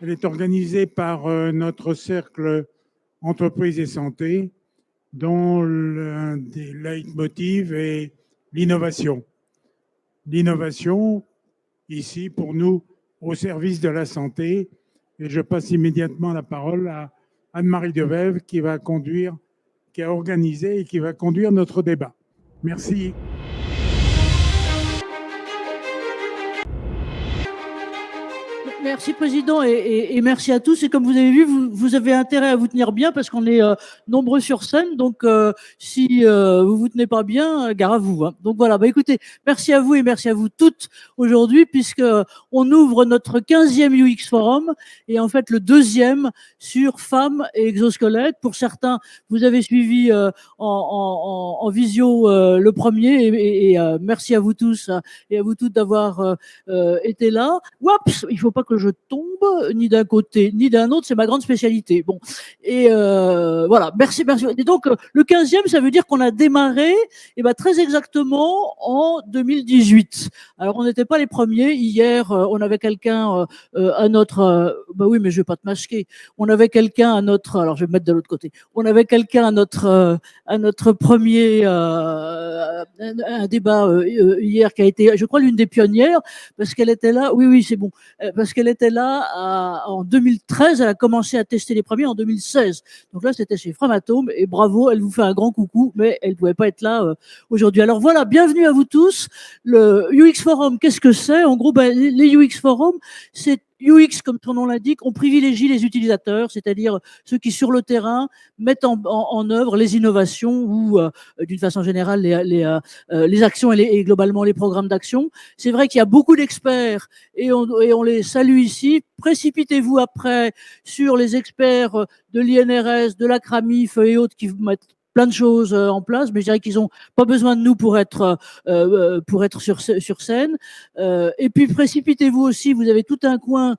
Elle est organisée par notre cercle Entreprise et Santé, dont l'un des leitmotivs est l'innovation. L'innovation, ici, pour nous, au service de la santé. Et je passe immédiatement la parole à Anne-Marie Devève qui a organisé et qui va conduire notre débat. Merci. Merci Président et merci à tous. Et comme vous avez vu, vous avez intérêt à vous tenir bien parce qu'on est nombreux sur scène. Donc si vous vous tenez pas bien, gare à vous. Hein. Donc voilà, écoutez, merci à vous et merci à vous toutes aujourd'hui puisque on ouvre notre 15e UX Forum et en fait le deuxième sur femmes et exosquelettes. Pour certains, vous avez suivi en visio le premier et merci à vous tous et à vous toutes d'avoir été là. Oups, il faut pas que je tombe ni d'un côté ni d'un autre, c'est ma grande spécialité. Bon, et voilà, merci. Et donc le 15e, ça veut dire qu'on a démarré très exactement en 2018. Alors on n'était pas les premiers. Hier, on avait quelqu'un à notre oui, mais je vais pas te masquer. On avait quelqu'un à notre alors je vais me mettre de l'autre côté. On avait quelqu'un à notre premier un débat hier qui a été, je crois, l'une des pionnières parce qu'elle était là. Oui, c'est bon. Parce qu'elle était là en 2013, elle a commencé à tester les premiers en 2016. Donc là, c'était chez Framatome et bravo, elle vous fait un grand coucou, mais elle pouvait pas être là aujourd'hui. Alors voilà, bienvenue à vous tous. Le UX Forum, qu'est-ce que c'est? En gros, les UX Forums, c'est UX, comme son nom l'indique, on privilégie les utilisateurs, c'est-à-dire ceux qui, sur le terrain, mettent en œuvre les innovations ou, d'une façon générale, les actions et globalement les programmes d'action. C'est vrai qu'il y a beaucoup d'experts et on les salue ici. Précipitez-vous après sur les experts de l'INRS, de la CRAMIF et autres qui vous mettent plein de choses en place, mais je dirais qu'ils n'ont pas besoin de nous pour être sur scène. Et puis précipitez-vous aussi, vous avez tout un coin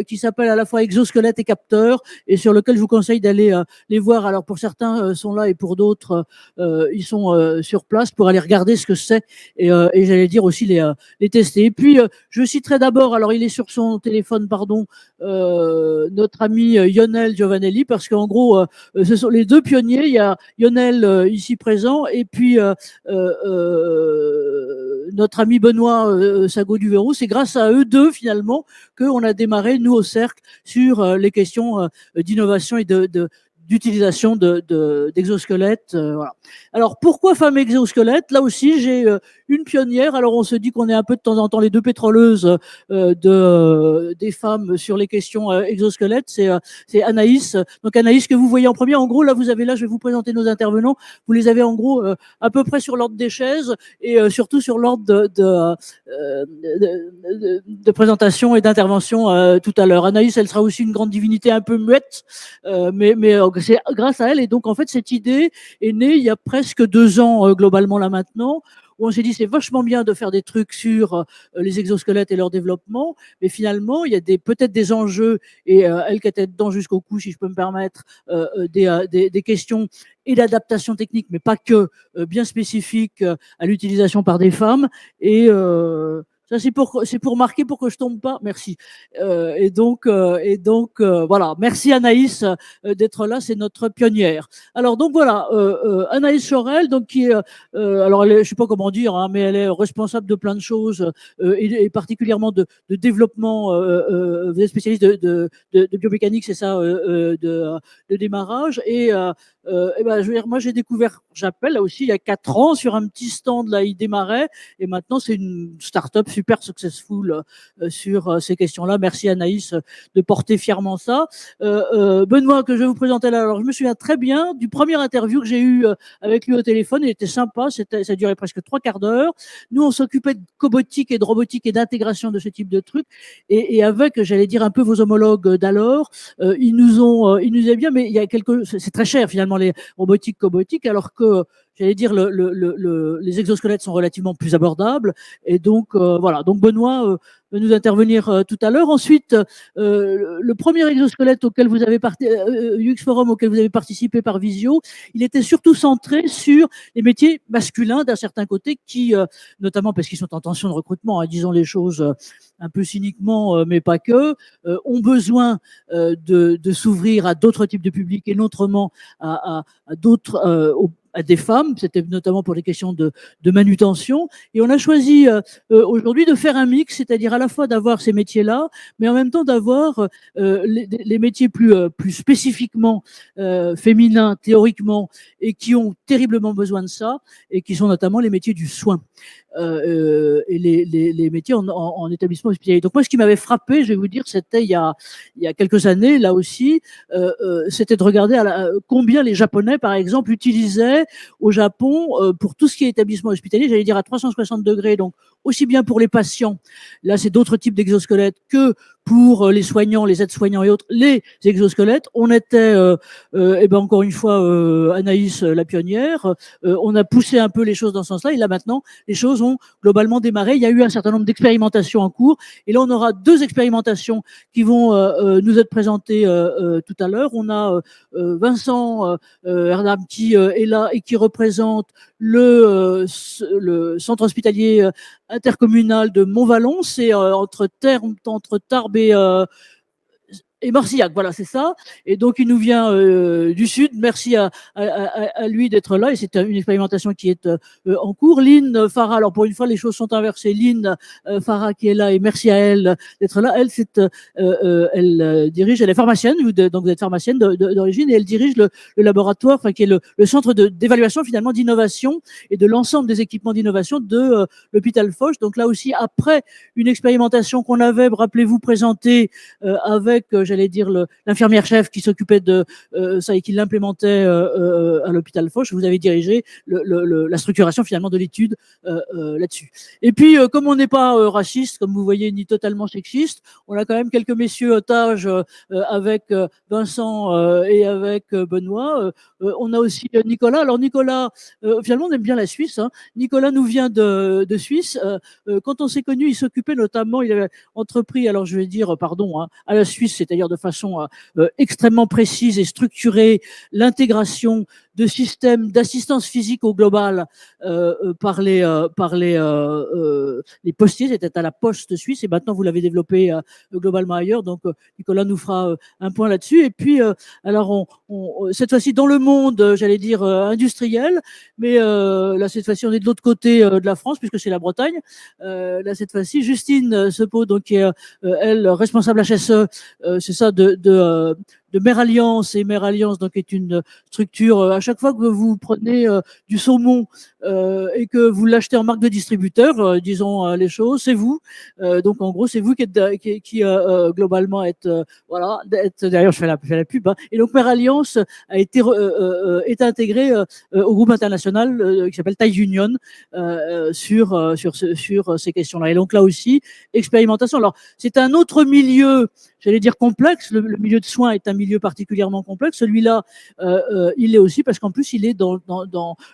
qui s'appelle à la fois exosquelette et capteur, et sur lequel je vous conseille d'aller les voir. Alors pour certains sont là et pour d'autres ils sont sur place pour aller regarder ce que c'est et j'allais dire aussi les tester. Et puis je citerai d'abord, alors il est sur son téléphone, pardon, notre ami Lionel Giovanelli, parce qu'en gros ce sont les deux pionniers. Il y a Lionel ici présent et puis notre ami Benoît Sago du Verrou. C'est grâce à eux deux finalement qu'on a démarré nous au cercle sur les questions d'innovation et d'utilisation d'exosquelettes. Voilà. Alors pourquoi femmes exosquelettes? Là aussi j'ai une pionnière. Alors on se dit qu'on est un peu de temps en temps les deux pétroleuses des femmes sur les questions exosquelettes. C'est Anaïs. Donc Anaïs que vous voyez en premier. En gros là vous avez je vais vous présenter nos intervenants. Vous les avez en gros à peu près sur l'ordre des chaises et surtout sur l'ordre de présentation et d'intervention tout à l'heure. Anaïs, elle sera aussi une grande divinité un peu muette, mais c'est grâce à elle. Et donc en fait cette idée est née il y a presque 2 ans globalement là maintenant, où on s'est dit c'est vachement bien de faire des trucs sur les exosquelettes et leur développement, mais finalement il y a peut-être des enjeux, et elle qui était dedans jusqu'au cou, si je peux me permettre, des questions et d'adaptation technique, mais pas que, bien spécifiques à l'utilisation par des femmes. Et ça c'est pour marquer, pour que je tombe pas. Merci. Et donc voilà. Merci Anaïs d'être là. C'est notre pionnière. Alors donc voilà, Anaïs Chorel, donc qui est, alors je sais pas comment dire, hein, mais elle est responsable de plein de choses et particulièrement de développement. Vous êtes spécialiste de biomécanique, c'est ça, de démarrage et je veux dire, moi j'ai découvert J'appelle là aussi il y a 4 ans sur un petit stand là, il démarrait et maintenant c'est une start-up super successful sur ces questions-là. Merci Anaïs de porter fièrement ça. Benoît que je vais vous présenter là. Alors je me souviens très bien du premier interview que j'ai eu avec lui au téléphone. Il était sympa, ça durait presque 3/4 d'heure. Nous on s'occupait de cobotique et de robotique et d'intégration de ce type de trucs et avec, j'allais dire, un peu vos homologues d'alors, ils nous disaient bien, mais il y a c'est très cher finalement les robotiques cobotiques, alors que j'allais dire les exosquelettes sont relativement plus abordables. Et donc voilà. Donc Benoît, nous intervenir tout à l'heure. Ensuite, le premier exosquelette auquel vous avez UX Forum auquel vous avez participé par visio, il était surtout centré sur les métiers masculins d'un certain côté qui, notamment parce qu'ils sont en tension de recrutement, hein, disons les choses un peu cyniquement, mais pas que, ont besoin de s'ouvrir à d'autres types de publics et notamment à d'autres, à des femmes, c'était notamment pour les questions de manutention. Et on a choisi aujourd'hui de faire un mix, c'est-à-dire à la fois d'avoir ces métiers-là, mais en même temps d'avoir les métiers plus spécifiquement féminins, théoriquement, et qui ont terriblement besoin de ça, et qui sont notamment les métiers du soin. Et les métiers en établissement hospitalier. Donc moi, ce qui m'avait frappé, je vais vous dire, c'était il y a quelques années, là aussi, c'était de regarder combien les Japonais, par exemple, utilisaient au Japon pour tout ce qui est établissement hospitalier, j'allais dire à 360 degrés, donc aussi bien pour les patients, là c'est d'autres types d'exosquelettes, que pour les soignants, les aides-soignants et autres, les exosquelettes. On était, encore une fois, Anaïs la pionnière, on a poussé un peu les choses dans ce sens-là, et là maintenant, les choses ont globalement démarré. Il y a eu un certain nombre d'expérimentations en cours, et là on aura 2 expérimentations qui vont nous être présentées tout à l'heure. On a Vincent Erdam qui est là et qui représente le centre hospitalier intercommunal de Montvalon, c'est entre Tarbes et Marcillac, voilà, c'est ça. Et donc, il nous vient du Sud. Merci à lui d'être là. Et c'est une expérimentation qui est en cours. Lynn Farah, alors pour une fois, les choses sont inversées. Lynn Farah qui est là, et merci à elle d'être là. Elle dirige, elle est pharmacienne, donc vous êtes pharmacienne d'origine, et elle dirige le laboratoire, enfin, qui est le centre d'évaluation, finalement, d'innovation et de l'ensemble des équipements d'innovation de l'hôpital Foch. Donc là aussi, après une expérimentation qu'on avait, rappelez-vous, présentée avec, j'allais dire, l'infirmière chef qui s'occupait de ça et qui l'implémentait à l'hôpital Foch. Vous avez dirigé la structuration finalement de l'étude là-dessus. Et puis, comme on n'est pas raciste, comme vous voyez, ni totalement sexiste, on a quand même quelques messieurs otages avec Vincent et avec Benoît. On a aussi Nicolas. Alors Nicolas, finalement, on aime bien la Suisse. Hein. Nicolas nous vient de Suisse. Quand on s'est connus, il s'occupait notamment, il avait entrepris, alors je vais dire, pardon, hein, à la Suisse, c'est-à-dire de façon extrêmement précise et structurée, l'intégration de systèmes d'assistance physique au global par les postiers. C'était à la Poste suisse, et maintenant vous l'avez développé globalement ailleurs. Donc Nicolas nous fera un point là-dessus. Et puis alors cette fois-ci dans le monde, j'allais dire industriel, mais là cette fois-ci on est de l'autre côté de la France puisque c'est la Bretagne. Là cette fois-ci Justine Sepeau, donc qui est elle responsable HSE, c'est ça de Mère Alliance. Et Mère Alliance donc est une structure, à chaque fois que vous prenez du saumon et que vous l'achetez en marque de distributeur, disons les choses, c'est vous. Donc en gros, c'est vous qui globalement êtes d'ailleurs je fais la pub. Hein. Et donc Mère Alliance a été est intégrée au groupe international qui s'appelle Thai Union sur ces questions-là. Et donc là aussi, expérimentation. Alors c'est un autre milieu, j'allais dire complexe. Le milieu de soins est un milieu particulièrement complexe. Celui-là, il est aussi parce qu'en plus, il est dans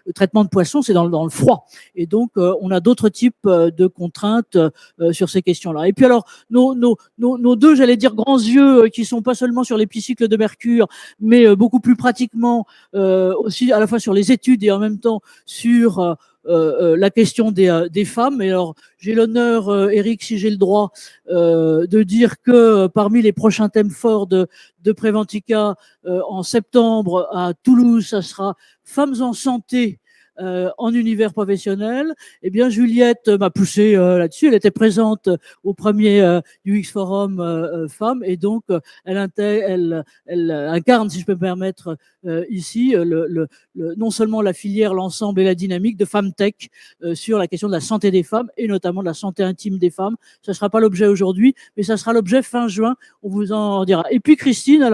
le traitement de poissons, c'est dans le froid. Et donc, on a d'autres types de contraintes sur ces questions-là. Et puis alors, nos deux, j'allais dire, grands yeux qui sont pas seulement sur l'épicycle de mercure, mais beaucoup plus pratiquement aussi à la fois sur les études et en même temps sur la question des femmes. Et alors, j'ai l'honneur, Eric, si j'ai le droit, de dire que parmi les prochains thèmes forts de Préventica en septembre à Toulouse, ça sera Femmes en santé en univers professionnel. Eh bien, Juliette m'a poussé là-dessus. Elle était présente au premier UX Forum Femmes, et donc elle incarne, si je peux me permettre, ici non seulement la filière, l'ensemble et la dynamique de FemTech sur la question de la santé des femmes et notamment de la santé intime des femmes. Ça ne sera pas l'objet aujourd'hui, mais ça sera l'objet fin juin. On vous en dira. Et puis Christine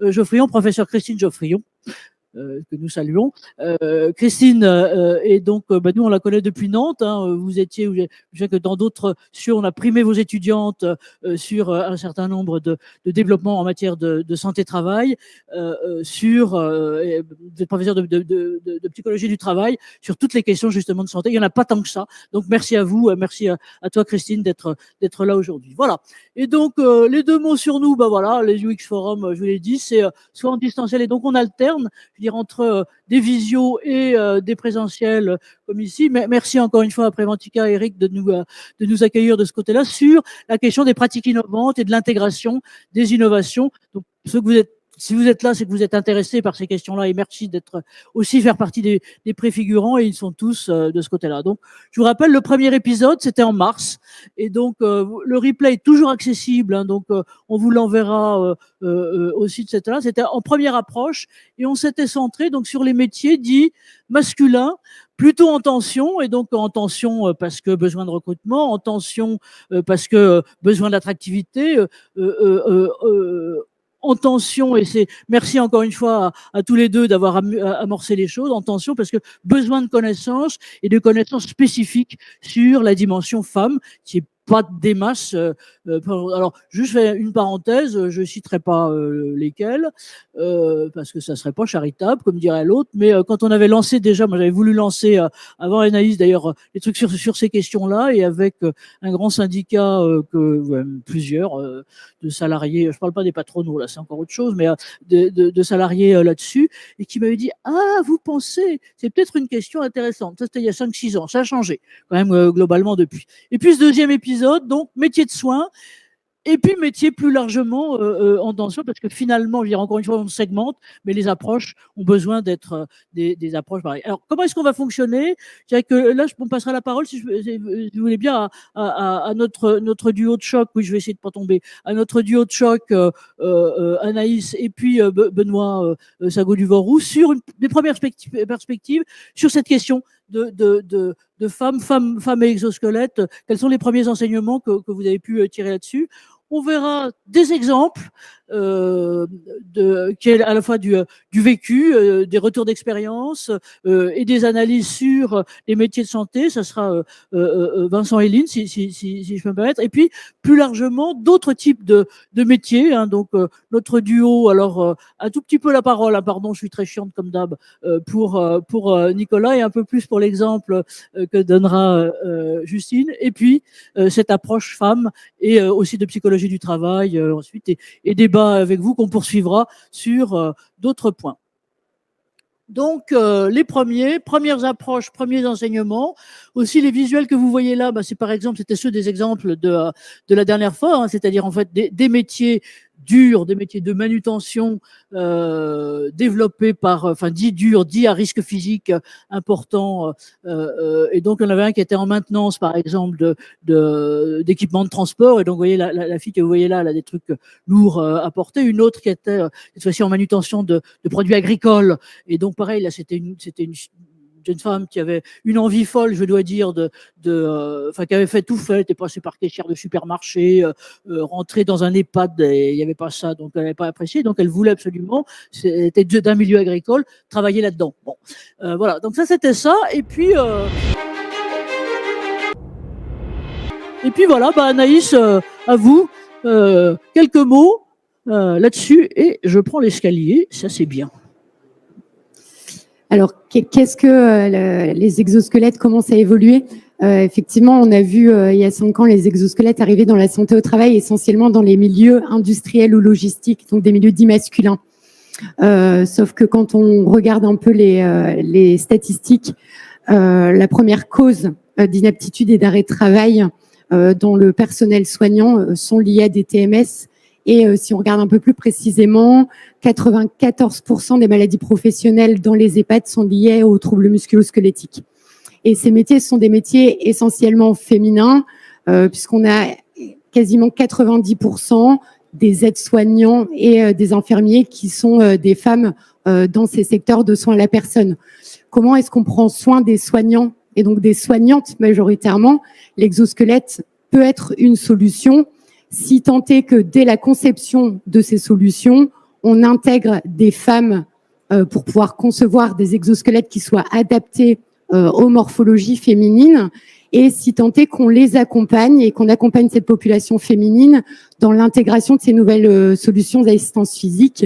Geoffrion, professeure Christine Geoffrion, que nous saluons. Christine, et donc, nous, on la connaît depuis Nantes. Hein, vous étiez, je sais que dans d'autres, on a primé vos étudiantes sur un certain nombre de développements en matière de santé-travail, sur des professeurs de psychologie du travail, sur toutes les questions justement de santé. Il n'y en a pas tant que ça. Donc, merci à vous, merci à toi, Christine, d'être là aujourd'hui. Voilà. Et donc, les deux mots sur nous, voilà, les UX Forum, je vous l'ai dit, c'est soit en distanciel, et donc on alterne, je veux dire, entre des visios et des présentiels comme ici. Mais merci encore une fois à Préventica et Eric de nous accueillir de ce côté-là sur la question des pratiques innovantes et de l'intégration des innovations. Donc, si vous êtes là, c'est que vous êtes intéressés par ces questions-là, et merci d'être aussi faire partie des préfigurants, et ils sont tous de ce côté-là. Donc, je vous rappelle, le premier épisode, c'était en mars, et donc le replay est toujours accessible, hein, donc on vous l'enverra aussi de cette là. C'était en première approche, et on s'était centré donc sur les métiers dits masculins, plutôt en tension, et donc en tension parce que besoin de recrutement, en tension parce que besoin d'attractivité, en tension, et c'est merci encore une fois à tous les deux d'avoir amorcé les choses, en tension parce que besoin de connaissances, et de connaissances spécifiques sur la dimension femme, qui est pas des masses. Alors, juste fais une parenthèse, je citerai pas lesquelles, parce que ça serait pas charitable, comme dirait l'autre, mais quand on avait lancé déjà, moi j'avais voulu lancer, avant Anaïs d'ailleurs, les trucs sur ces questions-là, et avec un grand syndicat, plusieurs de salariés, je parle pas des patronaux, là c'est encore autre chose, mais de salariés là-dessus, et qui m'avaient dit, ah, vous pensez, c'est peut-être une question intéressante. Ça, c'était il y a 5-6 ans, ça a changé quand même globalement depuis. Et puis ce deuxième épisode, donc métier de soins, et puis métier plus largement en tension, parce que finalement, je veux dire, encore une fois, on segmente, mais les approches ont besoin d'être des approches pareilles. Alors, comment est-ce qu'on va fonctionner? Je dirais que là, on passera la parole, si vous voulez bien, à notre duo de choc. Oui, je vais essayer de pas tomber. À notre duo de choc, Anaïs et puis Benoît Sago-Duvorou, sur des premières perspectives sur cette question de femmes et exosquelettes. Quels sont les premiers enseignements que vous avez pu tirer là-dessus? On verra des exemples qui est à la fois du vécu, des retours d'expérience et des analyses sur les métiers de santé. Ça sera Vincent et Lynn, si je peux me permettre. Et puis, plus largement, d'autres types de métiers. Hein. Donc, notre duo, alors, un tout petit peu la parole, hein, pardon, je suis très chiante comme d'hab, pour Nicolas, et un peu plus pour l'exemple que donnera Justine. Et puis, cette approche femme, et aussi de psychologie du travail ensuite, et débat avec vous qu'on poursuivra sur d'autres points. Donc, les premières approches, premiers enseignements, aussi les visuels que vous voyez là, c'est par exemple, c'était ceux des exemples de la dernière fois, hein, c'est-à-dire en fait des métiers durs, des métiers de manutention développés dits durs, dits à risque physique important, et donc on avait un qui était en maintenance, par exemple, d'équipements de transport, et donc vous voyez la fille que vous voyez là, elle a des trucs lourds à porter, une autre qui était cette fois-ci en manutention de produits agricoles, et donc pareil, là c'était une jeune femme qui avait une envie folle, je dois dire, qui avait fait tout fait, était passée par caissière de supermarché, rentrée dans un EHPAD, et il n'y avait pas ça, donc elle n'avait pas apprécié, donc elle voulait absolument, c'était d'un milieu agricole, travailler là-dedans. Bon, voilà, donc ça c'était ça, et puis voilà, Anaïs, à vous, quelques mots là-dessus, et je prends l'escalier, ça c'est bien. Alors, qu'est-ce que les exosquelettes commencent à évoluer? Effectivement, on a vu il y a 5 ans les exosquelettes arriver dans la santé au travail, essentiellement dans les milieux industriels ou logistiques, donc des milieux dits masculins. Sauf que quand on regarde un peu les statistiques, la première cause d'inaptitude et d'arrêt de travail dans le personnel soignant sont liées à des TMS. Et si on regarde un peu plus précisément, 94% des maladies professionnelles dans les EHPAD sont liées aux troubles musculo-squelettiques. Et ces métiers sont des métiers essentiellement féminins, puisqu'on a quasiment 90% des aides-soignants et des infirmiers qui sont des femmes dans ces secteurs de soins à la personne. Comment est-ce qu'on prend soin des soignants et donc des soignantes majoritairement? L'exosquelette peut être une solution, si tant est que dès la conception de ces solutions, on intègre des femmes pour pouvoir concevoir des exosquelettes qui soient adaptés aux morphologies féminines, et si tant est qu'on les accompagne et qu'on accompagne cette population féminine dans l'intégration de ces nouvelles solutions d'assistance physique,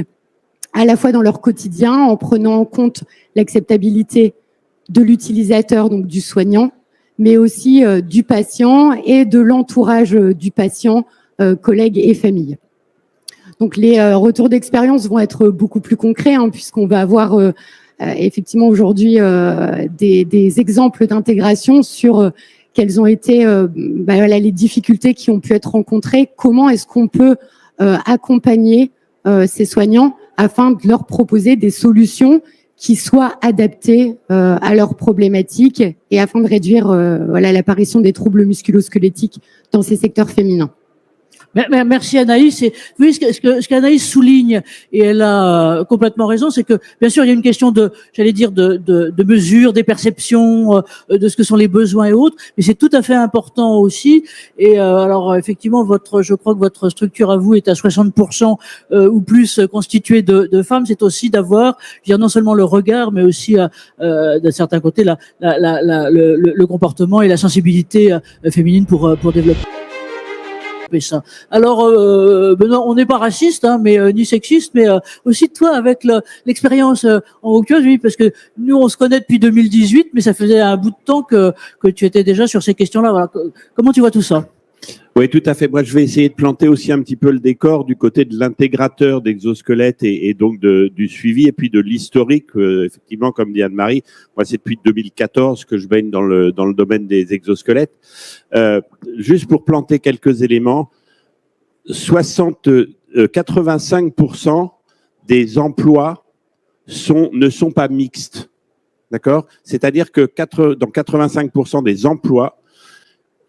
à la fois dans leur quotidien, en prenant en compte l'acceptabilité de l'utilisateur, donc du soignant, mais aussi du patient et de l'entourage du patient, collègues et famille. Donc les retours d'expérience vont être beaucoup plus concrets, puisqu'on va avoir effectivement aujourd'hui des exemples d'intégration sur quelles ont été voilà, les difficultés qui ont pu être rencontrées, comment est-ce qu'on peut accompagner ces soignants afin de leur proposer des solutions qui soient adaptées à leurs problématiques et afin de réduire voilà, l'apparition des troubles musculo-squelettiques dans ces secteurs féminins. Merci Anaïs. Et oui, ce qu'Anaïs souligne, et elle a complètement raison, c'est que bien sûr il y a une question de, j'allais dire, de mesure, des perceptions, de ce que sont les besoins et autres, mais c'est tout à fait important aussi. Et alors effectivement, je crois que votre structure à vous est à 60% ou plus constituée de femmes. C'est aussi d'avoir, je veux dire, non seulement le regard, mais aussi d'un certain côté le comportement et la sensibilité féminine pour développer ça. Alors, Benoît, on n'est pas raciste, mais ni sexiste, mais aussi toi avec l'expérience en Vaucluse, oui, parce que nous on se connaît depuis 2018, mais ça faisait un bout de temps que tu étais déjà sur ces questions-là. Voilà. Comment tu vois tout ça? Oui, tout à fait. Moi, je vais essayer de planter aussi un petit peu le décor du côté de l'intégrateur d'exosquelettes et donc du suivi et puis de l'historique. Effectivement, comme dit Anne-Marie, moi, c'est depuis 2014 que je baigne dans le domaine des exosquelettes. Juste pour planter quelques éléments, 85% des emplois ne sont pas mixtes. D'accord? C'est-à-dire que dans 85% des emplois,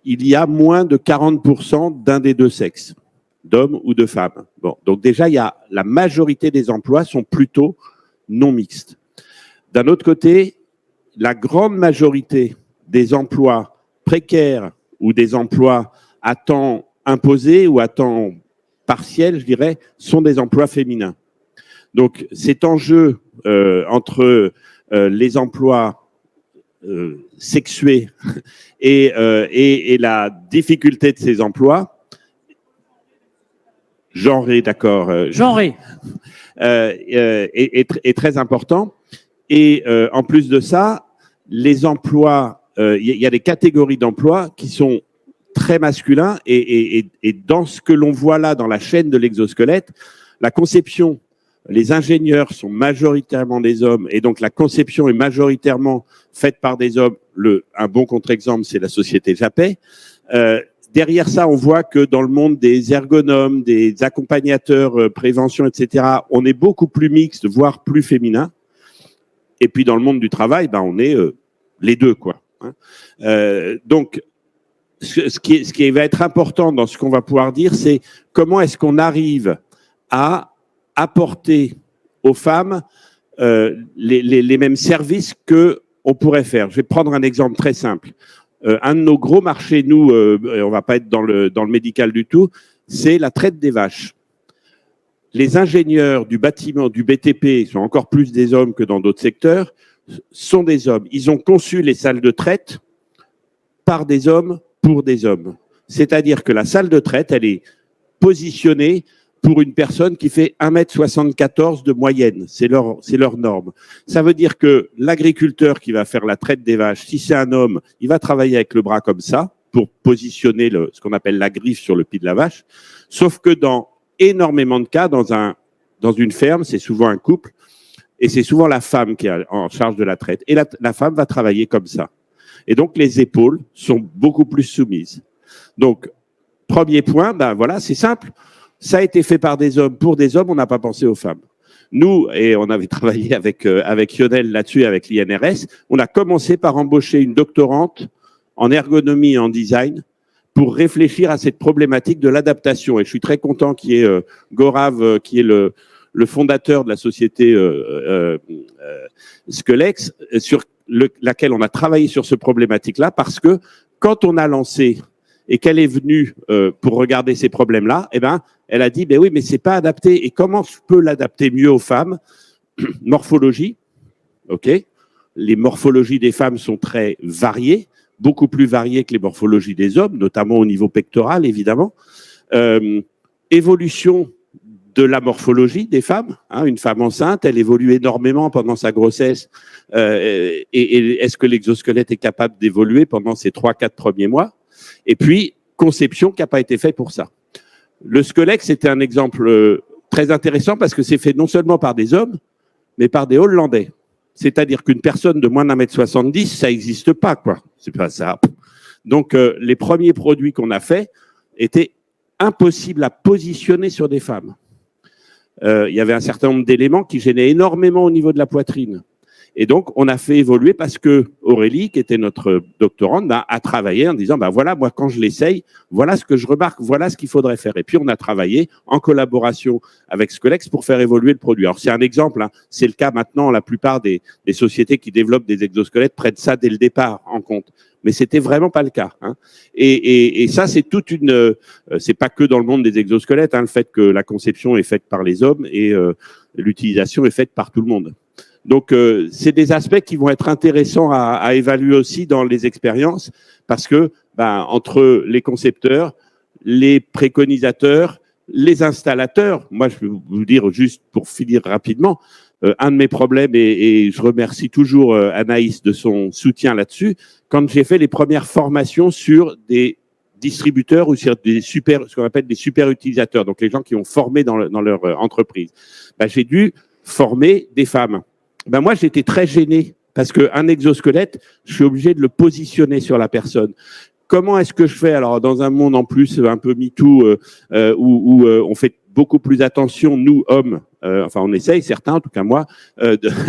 il y a moins de 40% d'un des deux sexes, d'hommes ou de femmes. Bon, donc déjà, la majorité des emplois sont plutôt non mixtes. D'un autre côté, la grande majorité des emplois précaires ou des emplois à temps imposé ou à temps partiel, je dirais, sont des emplois féminins. Donc cet enjeu entre les emplois sexués et la difficulté de ces emplois, genrés, d'accord, genrés, est très important. Et en plus de ça, les emplois, il y a des catégories d'emplois qui sont très masculins et dans ce que l'on voit là dans la chaîne de l'exosquelette, la conception, les ingénieurs sont majoritairement des hommes et donc la conception est majoritairement faite par des hommes. Un bon contre-exemple, c'est la société Japet. Derrière ça, on voit que dans le monde des ergonomes, des accompagnateurs, prévention, etc., on est beaucoup plus mixte, voire plus féminin. Et puis dans le monde du travail, on est les deux, quoi. Donc, ce qui va être important dans ce qu'on va pouvoir dire, c'est comment est-ce qu'on arrive à apporter aux femmes les mêmes services qu'on pourrait faire. Je vais prendre un exemple très simple. Un de nos gros marchés, nous, on va pas être dans le médical du tout, c'est la traite des vaches. Les ingénieurs du bâtiment, du BTP, sont encore plus des hommes que dans d'autres secteurs, sont des hommes. Ils ont conçu les salles de traite par des hommes pour des hommes. C'est-à-dire que la salle de traite, elle est positionnée pour une personne qui fait 1,74 m de moyenne. C'est leur norme. Ça veut dire que l'agriculteur qui va faire la traite des vaches, si c'est un homme, il va travailler avec le bras comme ça pour positionner ce qu'on appelle la griffe sur le pied de la vache. Sauf que dans énormément de cas, dans une ferme, c'est souvent un couple et c'est souvent la femme qui est en charge de la traite. Et la femme va travailler comme ça. Et donc, les épaules sont beaucoup plus soumises. Donc, premier point, voilà, c'est simple. Ça a été fait par des hommes, pour des hommes, on n'a pas pensé aux femmes. Nous, et on avait travaillé avec Lionel là-dessus, avec l'INRS, on a commencé par embaucher une doctorante en ergonomie et en design pour réfléchir à cette problématique de l'adaptation. Et je suis très content qu'il y ait Gaurav, qui est le fondateur de la société Skelex, sur laquelle on a travaillé sur ce problématique-là, parce que quand on a lancé et qu'elle est venue pour regarder ces problèmes-là, elle a dit, oui, mais c'est pas adapté. Et comment je peux l'adapter mieux aux femmes? morphologie. Ok, les morphologies des femmes sont très variées, beaucoup plus variées que les morphologies des hommes, notamment au niveau pectoral, évidemment. Évolution de la morphologie des femmes. Une femme enceinte, elle évolue énormément pendant sa grossesse. Et est-ce que l'exosquelette est capable d'évoluer pendant ces 3-4 premiers mois? Et puis, conception qui n'a pas été faite pour ça. Le squelette, c'était un exemple très intéressant parce que c'est fait non seulement par des hommes, mais par des Hollandais. C'est-à-dire qu'une personne de moins d'1m70, ça n'existe pas, quoi. C'est pas ça. Donc, les premiers produits qu'on a faits étaient impossibles à positionner sur des femmes. Il y avait un certain nombre d'éléments qui gênaient énormément au niveau de la poitrine. Et donc, on a fait évoluer parce que Aurélie, qui était notre doctorante, a travaillé en disant, voilà, moi, quand je l'essaye, voilà ce que je remarque, voilà ce qu'il faudrait faire. Et puis, on a travaillé en collaboration avec Squelex pour faire évoluer le produit. Alors, c'est un exemple, c'est le cas maintenant, la plupart des sociétés qui développent des exosquelettes prennent ça dès le départ en compte. Mais c'était vraiment pas le cas. Et ça, c'est toute une, c'est pas que dans le monde des exosquelettes, le fait que la conception est faite par les hommes et l'utilisation est faite par tout le monde. Donc, c'est des aspects qui vont être intéressants à évaluer aussi dans les expériences parce que, entre les concepteurs, les préconisateurs, les installateurs, moi, je peux vous dire juste pour finir rapidement, un de mes problèmes, et je remercie toujours Anaïs de son soutien là-dessus, quand j'ai fait les premières formations sur des distributeurs ou sur des ce qu'on appelle des super utilisateurs, donc les gens qui ont formé dans leur entreprise, j'ai dû former des femmes. Moi, j'étais très gêné parce qu'un exosquelette, je suis obligé de le positionner sur la personne. Comment est-ce que je fais? Alors, dans un monde en plus un peu MeToo, où on fait beaucoup plus attention, nous, hommes, enfin on essaye, certains, en tout cas moi,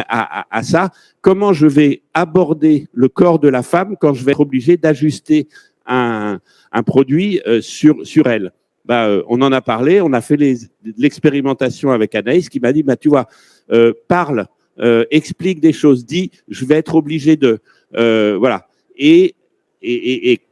à ça. Comment je vais aborder le corps de la femme quand je vais être obligé d'ajuster un produit sur elle? On en a parlé, on a fait l'expérimentation avec Anaïs qui m'a dit, tu vois, parle, explique des choses, dis, je vais être obligé de... voilà. Et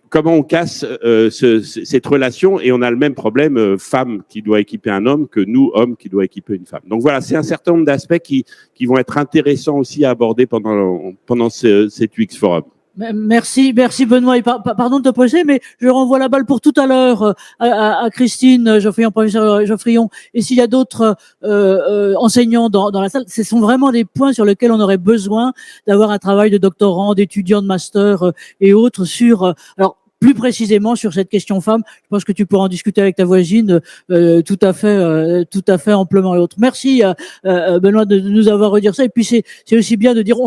comment on casse cette relation, et on a le même problème, femme qui doit équiper un homme, que nous, hommes, qui doit équiper une femme. Donc voilà, c'est un certain nombre d'aspects qui vont être intéressants aussi à aborder pendant cet UX Forum. Merci Benoît. Et pardon de te poser, mais je renvoie la balle pour tout à l'heure à Christine Geoffrion, professeur Geoffrion. Et s'il y a d'autres enseignants dans la salle, ce sont vraiment des points sur lesquels on aurait besoin d'avoir un travail de doctorant, d'étudiant de master et autres sur. Alors, plus précisément sur cette question femme, je pense que tu pourras en discuter avec ta voisine tout à fait amplement et autres. Merci Benoît de nous avoir redire ça. Et puis c'est aussi bien de dire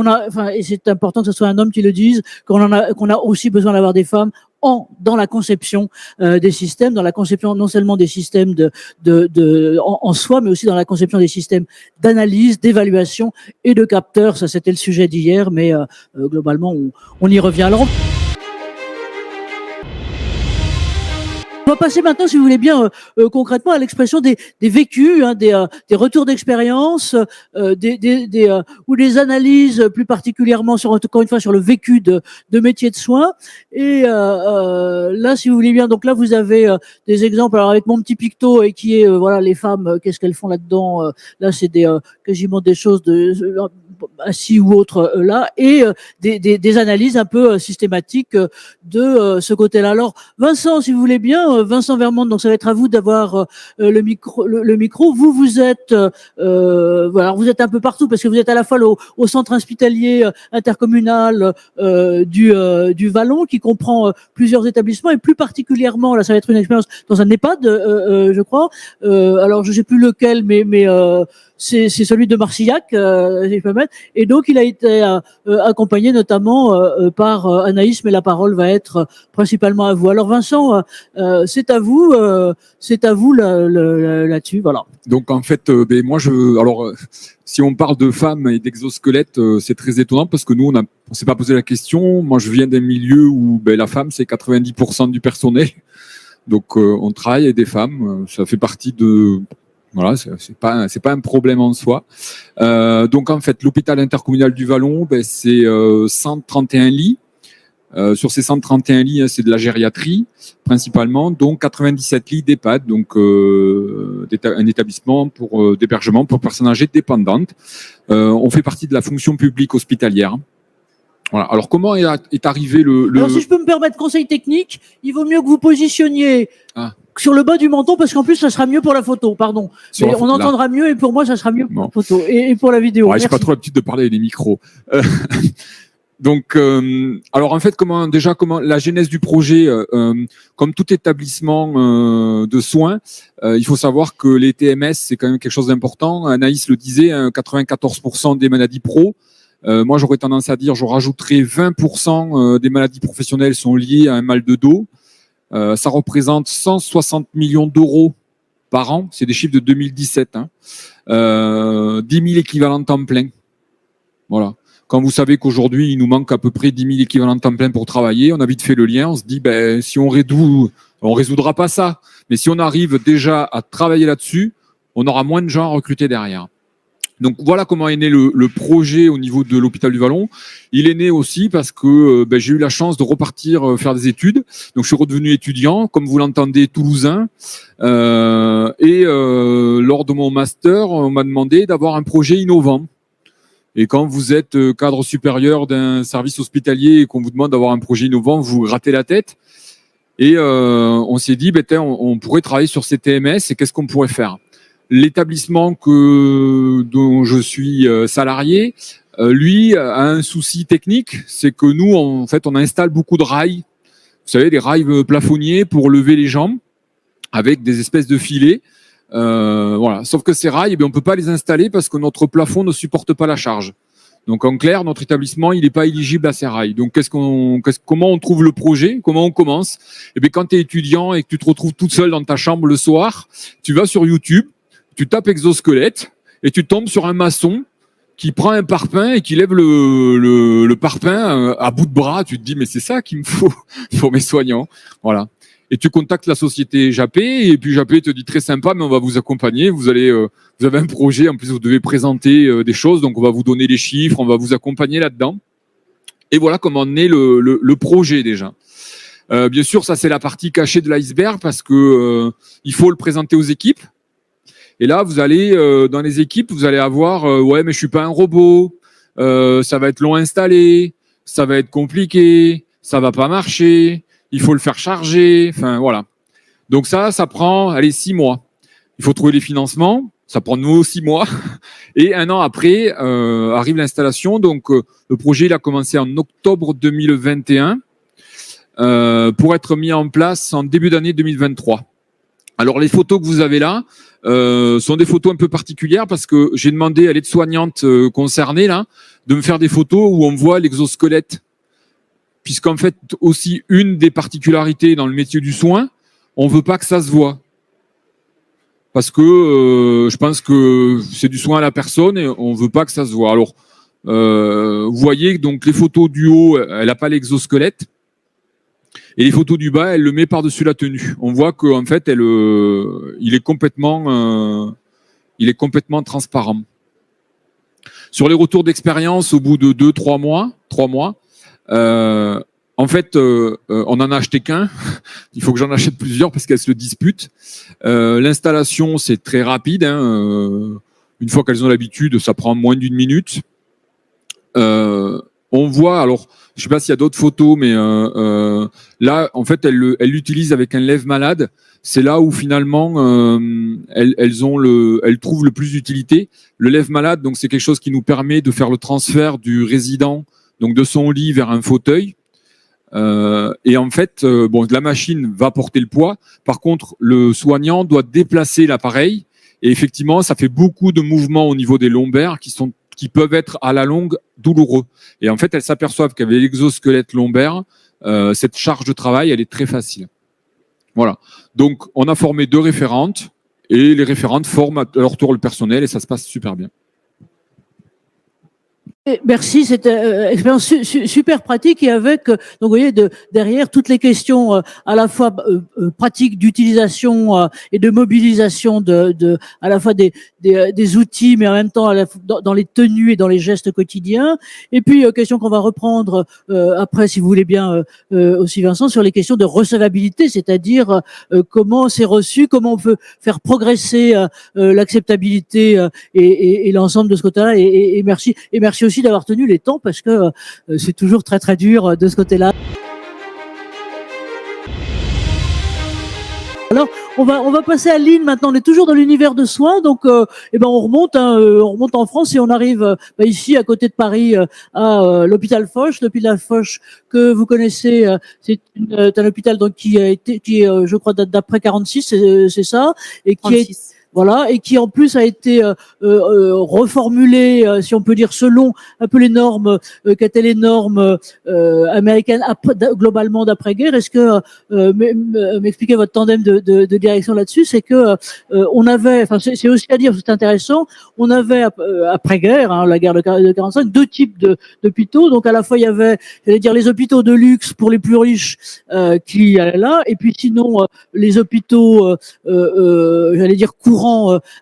et c'est important que ce soit un homme qui le dise, qu'on a aussi besoin d'avoir des femmes dans la conception des systèmes, dans la conception non seulement des systèmes en soi, mais aussi dans la conception des systèmes d'analyse, d'évaluation et de capteurs. Ça, c'était le sujet d'hier, mais globalement, on y revient. Alors, on va passer maintenant, si vous voulez bien, concrètement à l'expression des vécus, des retours d'expérience, ou des analyses plus particulièrement encore une fois sur le vécu de métiers de soins. Et là, si vous voulez bien, donc là vous avez des exemples. Alors avec mon petit picto et qui est voilà les femmes, qu'est-ce qu'elles font là-dedans. Là, c'est quasiment des choses assis ou autres là, et des analyses un peu systématiques de ce côté-là. Alors Vincent, si vous voulez bien, Vincent Vermonde, donc ça va être à vous d'avoir le micro. Vous êtes voilà, vous êtes un peu partout parce que vous êtes à la fois au centre hospitalier intercommunal du Vallon qui comprend plusieurs établissements et plus particulièrement là ça va être une expérience dans un EHPAD je crois. Alors je sais plus lequel mais c'est celui de Marcillac, si je peux mettre. Et donc, il a été accompagné notamment par Anaïs, mais la parole va être principalement à vous. Alors, Vincent, c'est à vous là-dessus, voilà. Donc, en fait, moi, si on parle de femmes et d'exosquelettes, c'est très étonnant parce que nous, on s'est pas posé la question. Moi, je viens d'un milieu où la femme, c'est 90% du personnel. Donc, on travaille avec des femmes. Ça fait partie de... Voilà, c'est pas un problème en soi. Donc en fait, l'hôpital intercommunal du Vallon, c'est 131 lits. Sur ces 131 lits, hein, c'est de la gériatrie principalement, donc 97 lits d'EHPAD, donc un établissement pour d'hébergement pour personnes âgées dépendantes. On fait partie de la fonction publique hospitalière. Voilà. Alors comment est arrivé le... Alors si je peux me permettre, conseil technique, il vaut mieux que vous positionniez sur le bas du menton parce qu'en plus ça sera mieux pour la photo, pardon. Sur on entendra mieux et pour moi ça sera mieux pour la photo et pour la vidéo. Ouais, j'ai pas trop l'habitude de parler avec les micros. Donc, alors en fait, comment la genèse du projet, comme tout établissement de soins, il faut savoir que les TMS c'est quand même quelque chose d'important. Anaïs le disait, 94% des maladies pro. Moi, j'aurais tendance à dire, je rajouterais 20% des maladies professionnelles sont liées à un mal de dos. Ça représente 160 millions d'euros par an. C'est des chiffres de 2017. 10 000 équivalents temps plein. Voilà. Quand vous savez qu'aujourd'hui, il nous manque à peu près 10 000 équivalents temps plein pour travailler, on a vite fait le lien, on se dit, ben, si on résoudra pas ça. Mais si on arrive déjà à travailler là-dessus, on aura moins de gens à recruter derrière. Donc voilà comment est né le projet au niveau de l'hôpital du Vallon. Il est né aussi parce que j'ai eu la chance de repartir faire des études. Donc je suis redevenu étudiant, comme vous l'entendez, toulousain. Lors de mon master, on m'a demandé d'avoir un projet innovant. Et quand vous êtes cadre supérieur d'un service hospitalier et qu'on vous demande d'avoir un projet innovant, vous grattez la tête. Et on s'est dit, on pourrait travailler sur ces TMS et qu'est-ce qu'on pourrait faire ? L'établissement dont je suis salarié, lui, a un souci technique, c'est que nous, en fait, on installe beaucoup de rails. Vous savez, des rails plafonniers pour lever les jambes avec des espèces de filets. Voilà. Sauf que ces rails, on peut pas les installer parce que notre plafond ne supporte pas la charge. Donc en clair, notre établissement, il n'est pas éligible à ces rails. Donc comment on trouve le projet, comment on commence ? Quand tu es étudiant et que tu te retrouves toute seule dans ta chambre le soir, tu vas sur YouTube, tu tapes exosquelette et tu tombes sur un maçon qui prend un parpaing et qui lève le parpaing à bout de bras. Tu te dis mais c'est ça qu'il me faut pour mes soignants. Voilà. Et tu contactes la société Japé, et puis Japé te dit très sympa, mais on va vous accompagner. Vous avez un projet, en plus vous devez présenter des choses, donc on va vous donner les chiffres, on va vous accompagner là-dedans. Et voilà comment naît le projet déjà. Bien sûr, ça c'est la partie cachée de l'iceberg parce que il faut le présenter aux équipes. Et là, vous allez dans les équipes, vous allez avoir ouais, mais je suis pas un robot, ça va être long à installer, ça va être compliqué, ça va pas marcher. Il faut le faire charger, enfin voilà. Donc ça prend 6 mois. Il faut trouver les financements, ça prend de nouveau 6 mois. Et 1 an après arrive l'installation. Donc le projet il a commencé en octobre 2021 pour être mis en place en début d'année 2023. Alors les photos que vous avez là sont des photos un peu particulières parce que j'ai demandé à l'aide-soignante concernée là de me faire des photos où on voit l'exosquelette. Puisqu'en fait, aussi, une des particularités dans le métier du soin, on veut pas que ça se voit. Parce que je pense que c'est du soin à la personne et on veut pas que ça se voit. Alors, vous voyez, donc les photos du haut, elle n'a pas l'exosquelette. Et les photos du bas, elle le met par-dessus la tenue. On voit qu'en fait, il est complètement transparent. Sur les retours d'expérience, au bout de 3 mois, en fait, on en a acheté qu'un. Il faut que j'en achète plusieurs parce qu'elles se le disputent. L'installation, c'est très rapide. Une fois qu'elles ont l'habitude, ça prend moins d'1 minute. On voit, alors, je sais pas s'il y a d'autres photos, mais là, en fait, elle l'utilise avec un lève-malade. C'est là où finalement, elles trouvent le plus d'utilité. Le lève-malade, donc c'est quelque chose qui nous permet de faire le transfert du résident, donc de son lit vers un fauteuil. Et en fait, la machine va porter le poids. Par contre, le soignant doit déplacer l'appareil. Et effectivement, ça fait beaucoup de mouvements au niveau des lombaires qui peuvent être à la longue douloureux. Et en fait, elles s'aperçoivent qu'avec l'exosquelette lombaire, cette charge de travail, elle est très facile. Voilà. Donc, on a formé 2 référentes et les référentes forment à leur tour le personnel et ça se passe super bien. Merci, c'était expérience super pratique et avec donc vous voyez derrière toutes les questions à la fois pratiques d'utilisation et de mobilisation de à la fois des outils mais en même temps dans les tenues et dans les gestes quotidiens, et puis question qu'on va reprendre après si vous voulez bien aussi Vincent, sur les questions de recevabilité, c'est-à-dire comment c'est reçu, comment on peut faire progresser l'acceptabilité et l'ensemble de ce côté-là, et merci aussi d'avoir tenu les temps parce que c'est toujours très très dur de ce côté-là. Alors, on va passer à Lynn maintenant. On est toujours dans l'univers de soins, donc on remonte en France et on arrive ici à côté de Paris à l'hôpital Foch. L'hôpital Foch que vous connaissez, c'est un hôpital donc qui est je crois d'après 46, c'est ça, et qui 36. Voilà, et qui en plus a été reformulé, si on peut dire, selon un peu les normes qu'étaient les normes américaines globalement d'après-guerre. Est-ce que m'expliquer votre tandem de direction là-dessus, c'est que on avait, enfin c'est aussi à dire, c'est intéressant, on avait après-guerre, la guerre de 45, deux types d'hôpitaux. Donc à la fois il y avait, j'allais dire, les hôpitaux de luxe pour les plus riches qui allaient là, et puis sinon les hôpitaux, j'allais dire courants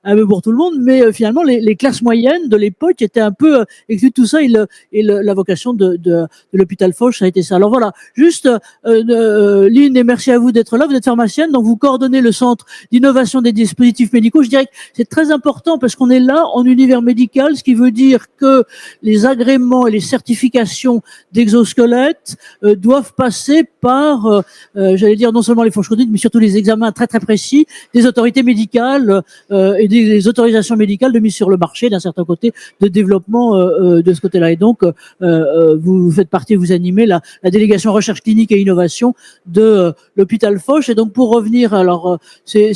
un peu pour tout le monde, mais finalement les classes moyennes de l'époque étaient un peu exclues de tout ça, et la vocation de l'hôpital Foch, ça a été ça. Alors voilà, juste Lynn, et merci à vous d'être là. Vous êtes pharmacienne, donc vous coordonnez le centre d'innovation des dispositifs médicaux. Je dirais que c'est très important parce qu'on est là en univers médical, ce qui veut dire que les agréments et les certifications d'exosquelettes doivent passer par, j'allais dire, non seulement les fourches conduites, mais surtout les examens très très précis des autorités médicales et des autorisations médicales de mise sur le marché d'un certain côté de développement de ce côté-là. Et donc, vous faites partie, vous animez la délégation recherche clinique et innovation de l'hôpital Foch. Et donc, pour revenir, alors c'est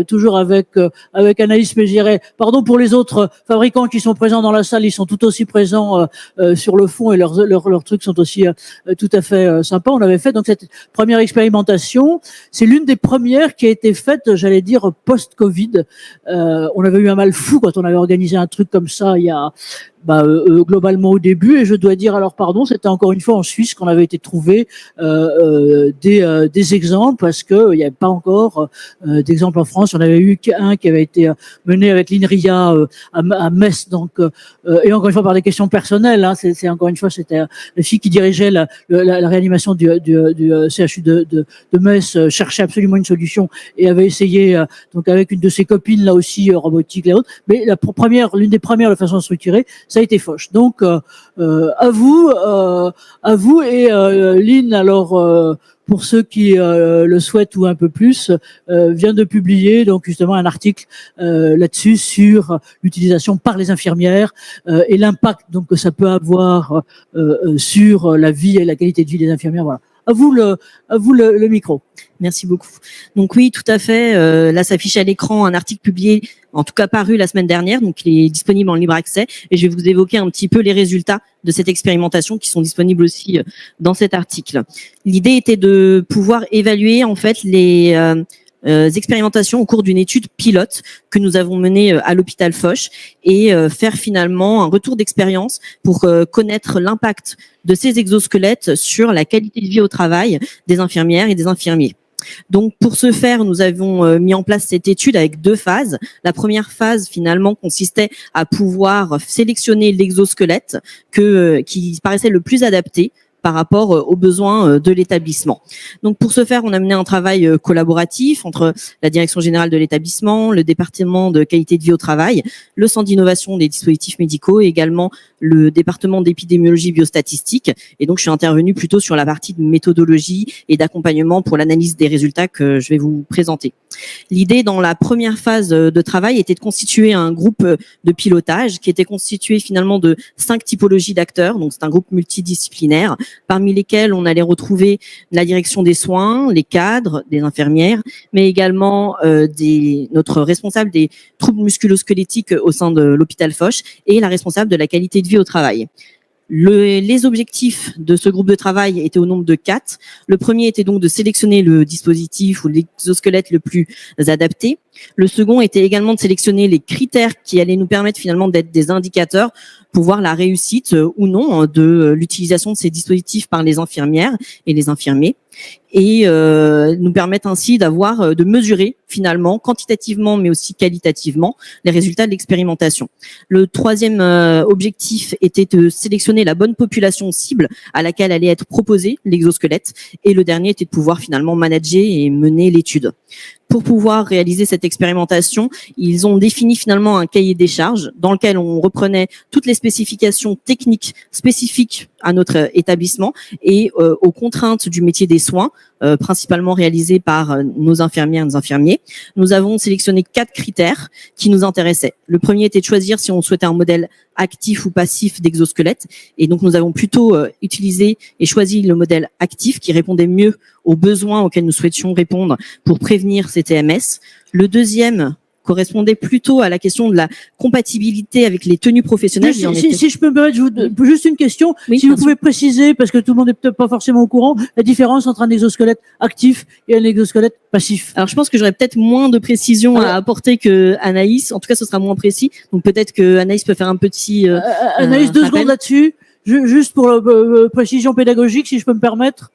toujours avec Anaïs, mais je dirais, pardon pour les autres fabricants qui sont présents dans la salle, ils sont tout aussi présents sur le fond, et leurs trucs sont aussi tout à fait sympas. On avait fait donc cette première expérimentation. C'est l'une des premières qui a été faite, j'allais dire, post-Covid. On avait eu un mal fou quand on avait organisé un truc comme ça il y a globalement au début, et je dois dire, alors pardon, c'était encore une fois en Suisse qu'on avait été trouver des exemples, parce que il n'y avait pas encore d'exemples en France. On avait eu un qui avait été mené avec l'INRIA à Metz, donc et encore une fois par des questions personnelles, c'est encore une fois, c'était la fille qui dirigeait la réanimation du CHU de Metz, cherchait absolument une solution et avait essayé donc avec une de ses copines là aussi robotique et autres, mais l'une des premières de façon structurée, ça a été Foch. Donc à vous et Lynn, alors pour ceux qui le souhaitent ou un peu plus, vient de publier donc justement un article là-dessus sur l'utilisation par les infirmières et l'impact donc que ça peut avoir sur la vie et la qualité de vie des infirmières. Voilà. À vous le micro. Merci beaucoup. Donc oui, tout à fait. Là, s'affiche à l'écran un article publié, en tout cas paru la semaine dernière, donc il est disponible en libre accès. Et je vais vous évoquer un petit peu les résultats de cette expérimentation qui sont disponibles aussi dans cet article. L'idée était de pouvoir évaluer en fait les expérimentations au cours d'une étude pilote que nous avons menée à l'hôpital Foch et faire finalement un retour d'expérience pour connaître l'impact de ces exosquelettes sur la qualité de vie au travail des infirmières et des infirmiers. Donc, pour ce faire, nous avons mis en place cette étude avec deux phases. La première phase, finalement, consistait à pouvoir sélectionner l'exosquelette qui paraissait le plus adapté par rapport aux besoins de l'établissement. Donc pour ce faire, on a mené un travail collaboratif entre la direction générale de l'établissement, le département de qualité de vie au travail, le centre d'innovation des dispositifs médicaux et également le département d'épidémiologie biostatistique. Et donc je suis intervenue plutôt sur la partie de méthodologie et d'accompagnement pour l'analyse des résultats que je vais vous présenter. L'idée dans la première phase de travail était de constituer un groupe de pilotage qui était constitué finalement de 5 typologies d'acteurs. Donc c'est un groupe multidisciplinaire parmi lesquels on allait retrouver la direction des soins, les cadres, des infirmières, mais également notre responsable des troubles musculo-squelettiques au sein de l'hôpital Foch et la responsable de la qualité de vie au travail. Les objectifs de ce groupe de travail étaient au nombre de 4. Le premier était donc de sélectionner le dispositif ou l'exosquelette le plus adapté. Le second était également de sélectionner les critères qui allaient nous permettre finalement d'être des indicateurs pour voir la réussite ou non de l'utilisation de ces dispositifs par les infirmières et les infirmiers, et nous permettent ainsi de mesurer finalement quantitativement mais aussi qualitativement les résultats de l'expérimentation. Le troisième objectif était de sélectionner la bonne population cible à laquelle allait être proposé l'exosquelette, et le dernier était de pouvoir finalement manager et mener l'étude. Pour pouvoir réaliser cette expérimentation, ils ont défini finalement un cahier des charges dans lequel on reprenait toutes les spécifications techniques spécifiques à notre établissement et aux contraintes du métier des soins, principalement réalisées par nos infirmières et nos infirmiers. Nous avons sélectionné 4 critères qui nous intéressaient. Le premier était de choisir si on souhaitait un modèle actif ou passif d'exosquelette, et donc nous avons plutôt utilisé et choisi le modèle actif qui répondait mieux aux besoins auxquels nous souhaitions répondre pour prévenir ces TMS. Le deuxième correspondait plutôt à la question de la compatibilité avec les tenues professionnelles. Si je peux me permettre, juste une question. Oui, si vous pouvez préciser, parce que tout le monde n'est peut-être pas forcément au courant, la différence entre un exosquelette actif et un exosquelette passif. Alors, je pense que j'aurais peut-être moins de précision à apporter que Anaïs. En tout cas, ce sera moins précis. Donc, peut-être que Anaïs peut faire un petit Anaïs, 2 rappel. secondes là-dessus. Juste pour précision pédagogique, si je peux me permettre.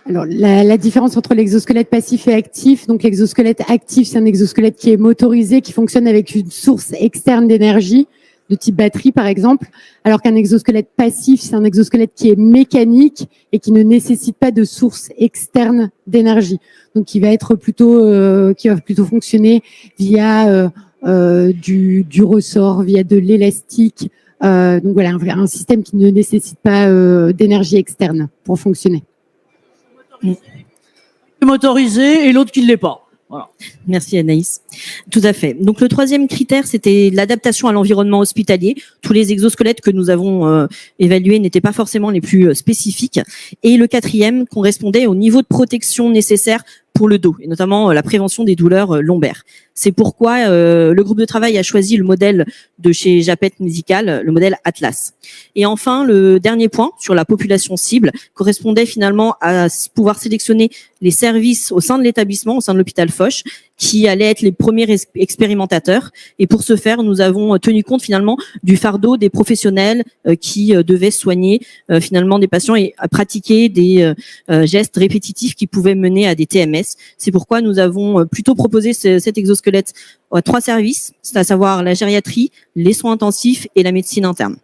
Alors, la différence entre l'exosquelette passif et actif. Donc, l'exosquelette actif, c'est un exosquelette qui est motorisé, qui fonctionne avec une source externe d'énergie, de type batterie, par exemple. Alors qu'un exosquelette passif, c'est un exosquelette qui est mécanique et qui ne nécessite pas de source externe d'énergie. Donc, qui va plutôt fonctionner via du ressort, via de l'élastique. Donc, voilà, un système qui ne nécessite pas d'énergie externe pour fonctionner. Motorisé et l'autre qui ne l'est pas. Voilà. Merci Anaïs. Tout à fait. Donc le troisième critère, c'était l'adaptation à l'environnement hospitalier. Tous les exosquelettes que nous avons évalués n'étaient pas forcément les plus spécifiques. Et le quatrième correspondait au niveau de protection nécessaire pour le dos, et notamment la prévention des douleurs lombaires. C'est pourquoi le groupe de travail a choisi le modèle de chez Japet Medical, le modèle Atlas. Et enfin, le dernier point sur la population cible correspondait finalement à pouvoir sélectionner les services au sein de l'établissement, au sein de l'hôpital Foch, qui allaient être les premiers expérimentateurs. Et pour ce faire, nous avons tenu compte finalement du fardeau des professionnels qui devaient soigner finalement des patients et pratiquer des gestes répétitifs qui pouvaient mener à des TMS. C'est pourquoi nous avons plutôt proposé cet exosquelette à 3 services, c'est à savoir la gériatrie, les soins intensifs et la médecine interne.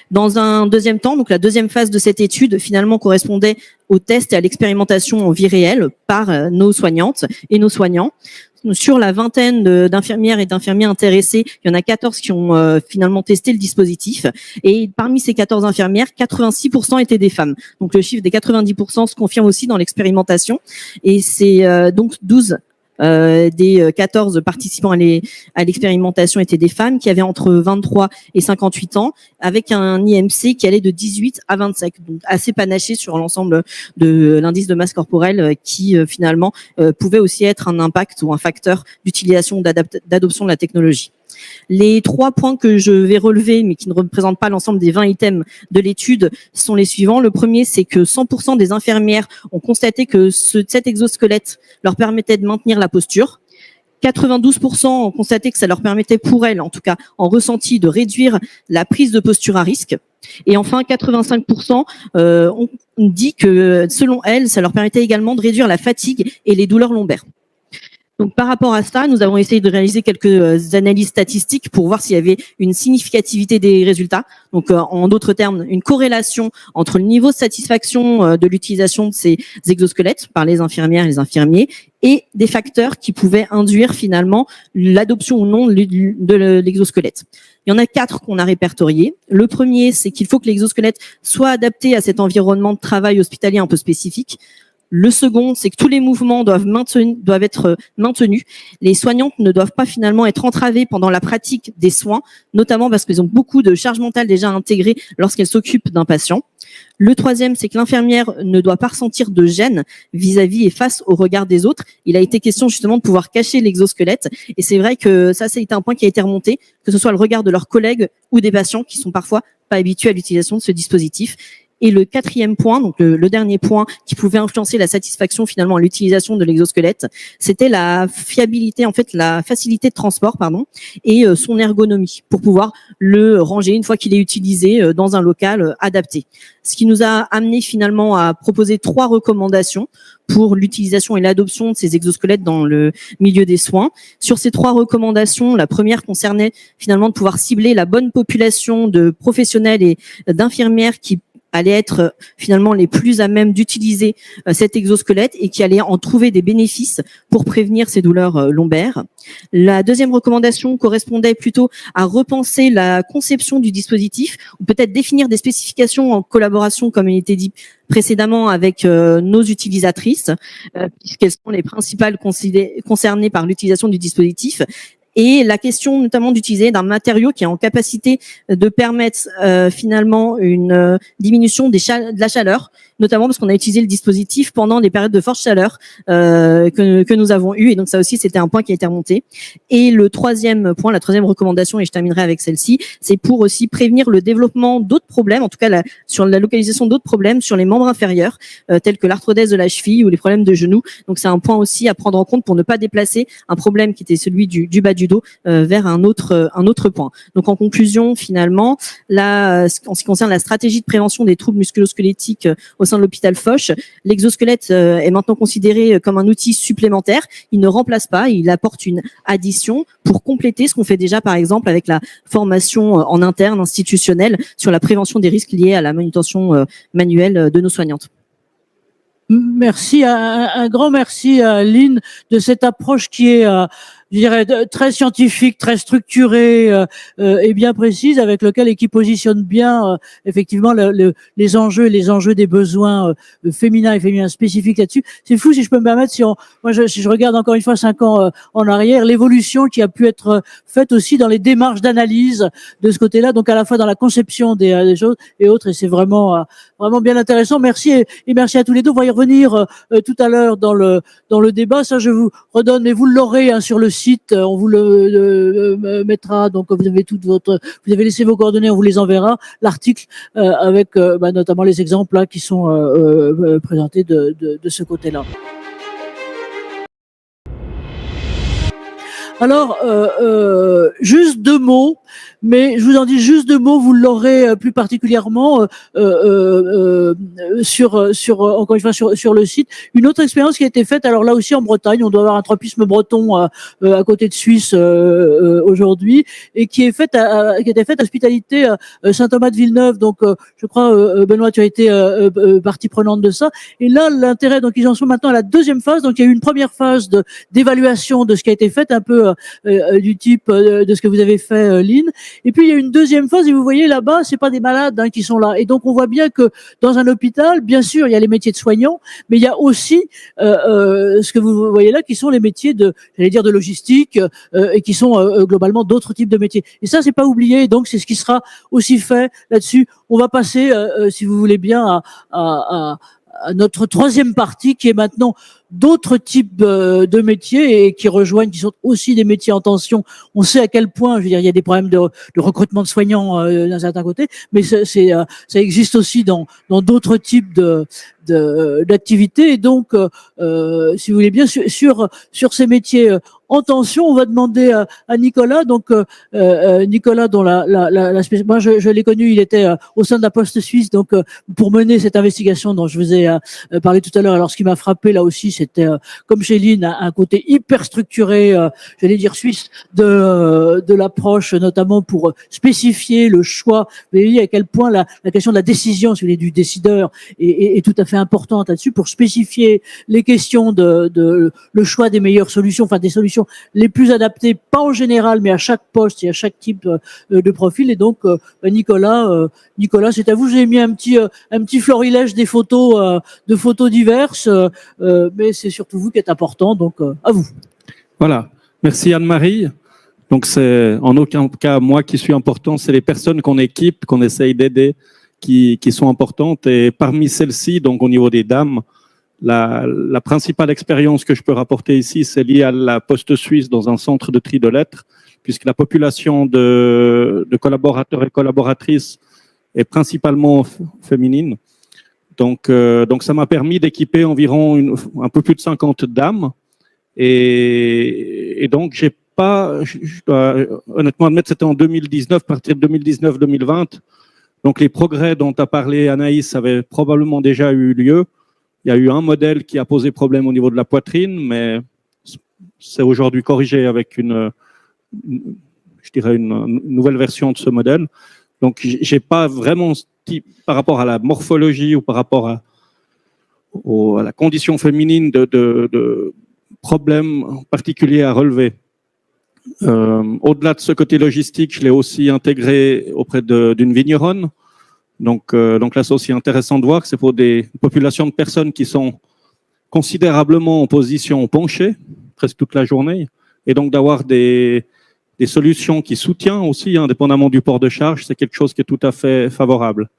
Dans un deuxième temps, donc la deuxième phase de cette étude finalement correspondait aux tests et à l'expérimentation en vie réelle par nos soignantes et nos soignants. Sur la vingtaine d'infirmières et d'infirmiers intéressés, il y en a 14 qui ont finalement testé le dispositif. Et parmi ces 14 infirmières, 86% étaient des femmes. Donc le chiffre des 90% se confirme aussi dans l'expérimentation. Et c'est donc 12 des 14 participants à l'expérimentation étaient des femmes qui avaient entre 23 et 58 ans, avec un IMC qui allait de 18 à 25, donc assez panaché sur l'ensemble de l'indice de masse corporelle qui finalement pouvait aussi être un impact ou un facteur d'utilisation d'adoption de la technologie. Les 3 points que je vais relever, mais qui ne représentent pas l'ensemble des 20 items de l'étude, sont les suivants. Le premier, c'est que 100% des infirmières ont constaté que cet exosquelette leur permettait de maintenir la posture. 92% ont constaté que ça leur permettait, pour elles, en tout cas en ressenti, de réduire la prise de posture à risque. Et enfin, 85% ont dit que, selon elles, ça leur permettait également de réduire la fatigue et les douleurs lombaires. Donc, par rapport à ça, nous avons essayé de réaliser quelques analyses statistiques pour voir s'il y avait une significativité des résultats. Donc, en d'autres termes, une corrélation entre le niveau de satisfaction de l'utilisation de ces exosquelettes par les infirmières et les infirmiers et des facteurs qui pouvaient induire finalement l'adoption ou non de l'exosquelette. Il y en a 4 qu'on a répertoriés. Le premier, c'est qu'il faut que l'exosquelette soit adapté à cet environnement de travail hospitalier un peu spécifique. Le second, c'est que tous les mouvements doivent être maintenus. Les soignantes ne doivent pas finalement être entravées pendant la pratique des soins, notamment parce qu'elles ont beaucoup de charge mentale déjà intégrée lorsqu'elles s'occupent d'un patient. Le troisième, c'est que l'infirmière ne doit pas ressentir de gêne vis-à-vis et face au regard des autres. Il a été question justement de pouvoir cacher l'exosquelette. Et c'est vrai que ça a été un point qui a été remonté, que ce soit le regard de leurs collègues ou des patients qui sont parfois pas habitués à l'utilisation de ce dispositif. Et le quatrième point, donc le dernier point qui pouvait influencer la satisfaction finalement à l'utilisation de l'exosquelette, c'était la fiabilité, en fait la facilité de transport, et son ergonomie pour pouvoir le ranger une fois qu'il est utilisé dans un local adapté. Ce qui nous a amené finalement à proposer 3 recommandations pour l'utilisation et l'adoption de ces exosquelettes dans le milieu des soins. Sur ces 3 recommandations, la première concernait finalement de pouvoir cibler la bonne population de professionnels et d'infirmières qui allaient être finalement les plus à même d'utiliser cet exosquelette et qui allaient en trouver des bénéfices pour prévenir ces douleurs lombaires. La deuxième recommandation correspondait plutôt à repenser la conception du dispositif ou peut-être définir des spécifications en collaboration, comme il était dit précédemment, avec nos utilisatrices, puisqu'elles sont les principales concernées par l'utilisation du dispositif. Et la question notamment d'utiliser d'un matériau qui est en capacité de permettre finalement une diminution de la chaleur, notamment parce qu'on a utilisé le dispositif pendant des périodes de forte chaleur que nous avons eues. Et donc ça aussi, c'était un point qui a été remonté. Et le troisième point, la troisième recommandation, et je terminerai avec celle-ci, c'est pour aussi prévenir le développement d'autres problèmes, en tout cas sur la localisation d'autres problèmes sur les membres inférieurs, tels que l'arthrodèse de la cheville ou les problèmes de genoux. Donc c'est un point aussi à prendre en compte pour ne pas déplacer un problème qui était celui du bas du dos vers un autre point. Donc en conclusion, finalement, en ce qui concerne la stratégie de prévention des troubles musculo-squelettiques au sein de l'hôpital Foch, l'exosquelette est maintenant considéré comme un outil supplémentaire. Il ne remplace pas, il apporte une addition pour compléter ce qu'on fait déjà, par exemple, avec la formation en interne institutionnelle sur la prévention des risques liés à la manutention manuelle de nos soignantes. Merci, un grand merci à Lynn de cette approche qui est, je dirais, très scientifique, très structurée et bien précise, avec lequel et qui positionne bien effectivement les enjeux des besoins féminins et féminins spécifiques là-dessus. C'est fou, si je peux me permettre, si je regarde encore une fois 5 ans en arrière, l'évolution qui a pu être faite aussi dans les démarches d'analyse de ce côté-là, donc à la fois dans la conception des choses et autres, et c'est vraiment bien intéressant. Merci et merci à tous les deux. On va y revenir tout à l'heure dans le débat. Ça, je vous redonne, mais vous l'aurez sur le site, on vous le mettra. Donc vous avez laissé vos coordonnées, on vous les enverra. L'article avec notamment les exemples là qui sont présentés de ce côté-là. Alors, juste 2 mots, mais je vous en dis juste 2 mots, vous l'aurez plus particulièrement encore une fois sur le site. Une autre expérience qui a été faite, alors là aussi en Bretagne, on doit avoir un tropisme breton à côté de Suisse aujourd'hui, et qui a été faite à Hospitalité Saint-Thomas de Villeneuve. Donc, je crois, Benoît, tu as été partie prenante de ça. Et là, l'intérêt, donc ils en sont maintenant à la 2e phase. Donc, il y a eu une première phase d'évaluation de ce qui a été fait, un peu du type de ce que vous avez fait, Lynn. Et puis il y a une 2e phase, et vous voyez là-bas, c'est pas des malades qui sont là. Et donc on voit bien que dans un hôpital, bien sûr, il y a les métiers de soignants, mais il y a aussi ce que vous voyez là, qui sont les métiers de logistique et qui sont globalement d'autres types de métiers. Et ça, c'est pas oublié. Et donc c'est ce qui sera aussi fait là-dessus. On va passer, si vous voulez bien, à notre 3e partie, qui est maintenant d'autres types de métiers et qui sont aussi des métiers en tension. On sait à quel point, je veux dire, il y a des problèmes de recrutement de soignants d'un certain côté, mais ça existe aussi dans d'autres types d'activités. Et donc, si vous voulez bien, sur ces métiers en tension, on va demander à Nicolas. Donc, Nicolas, dont moi je l'ai connu, il était au sein de la Poste suisse, donc pour mener cette investigation dont je vous ai parlé tout à l'heure. Alors, ce qui m'a frappé là aussi, c'était comme chez Lynn, un côté hyper structuré, j'allais dire suisse, de l'approche, notamment pour spécifier le choix. Vous voyez à quel point la question de la décision, si vous voulez, du décideur est tout à fait importante là-dessus, pour spécifier les questions de le choix des meilleures solutions, enfin des solutions les plus adaptées, pas en général, mais à chaque poste et à chaque type de profil. Et donc, Nicolas, c'est à vous. J'ai mis un petit florilège des photos, de photos diverses, mais c'est surtout vous qui êtes important. Donc, à vous. Voilà. Merci Anne-Marie. Donc, c'est en aucun cas moi qui suis important, c'est les personnes qu'on équipe, qu'on essaye d'aider, qui sont importantes. Et parmi celles-ci, donc au niveau des dames, la principale expérience que je peux rapporter ici, c'est lié à la Poste suisse dans un centre de tri de lettres, puisque la population de collaborateurs et collaboratrices est principalement féminine. Donc ça m'a permis d'équiper environ un peu plus de 50 dames. Et donc, je dois honnêtement admettre, c'était en 2019, à partir de 2019-2020. Donc, les progrès dont a parlé Anaïs avaient probablement déjà eu lieu. Il y a eu un modèle qui a posé problème au niveau de la poitrine, mais c'est aujourd'hui corrigé avec une nouvelle version de ce modèle. Donc, j'ai pas vraiment, par rapport à la morphologie ou par rapport à la condition féminine de problèmes particuliers à relever. Au-delà de ce côté logistique, je l'ai aussi intégré auprès d'une vigneronne. Donc là, c'est aussi intéressant de voir que c'est pour des populations de personnes qui sont considérablement en position penchée, presque toute la journée, et donc d'avoir des solutions qui soutiennent aussi, indépendamment du port de charge, c'est quelque chose qui est tout à fait favorable.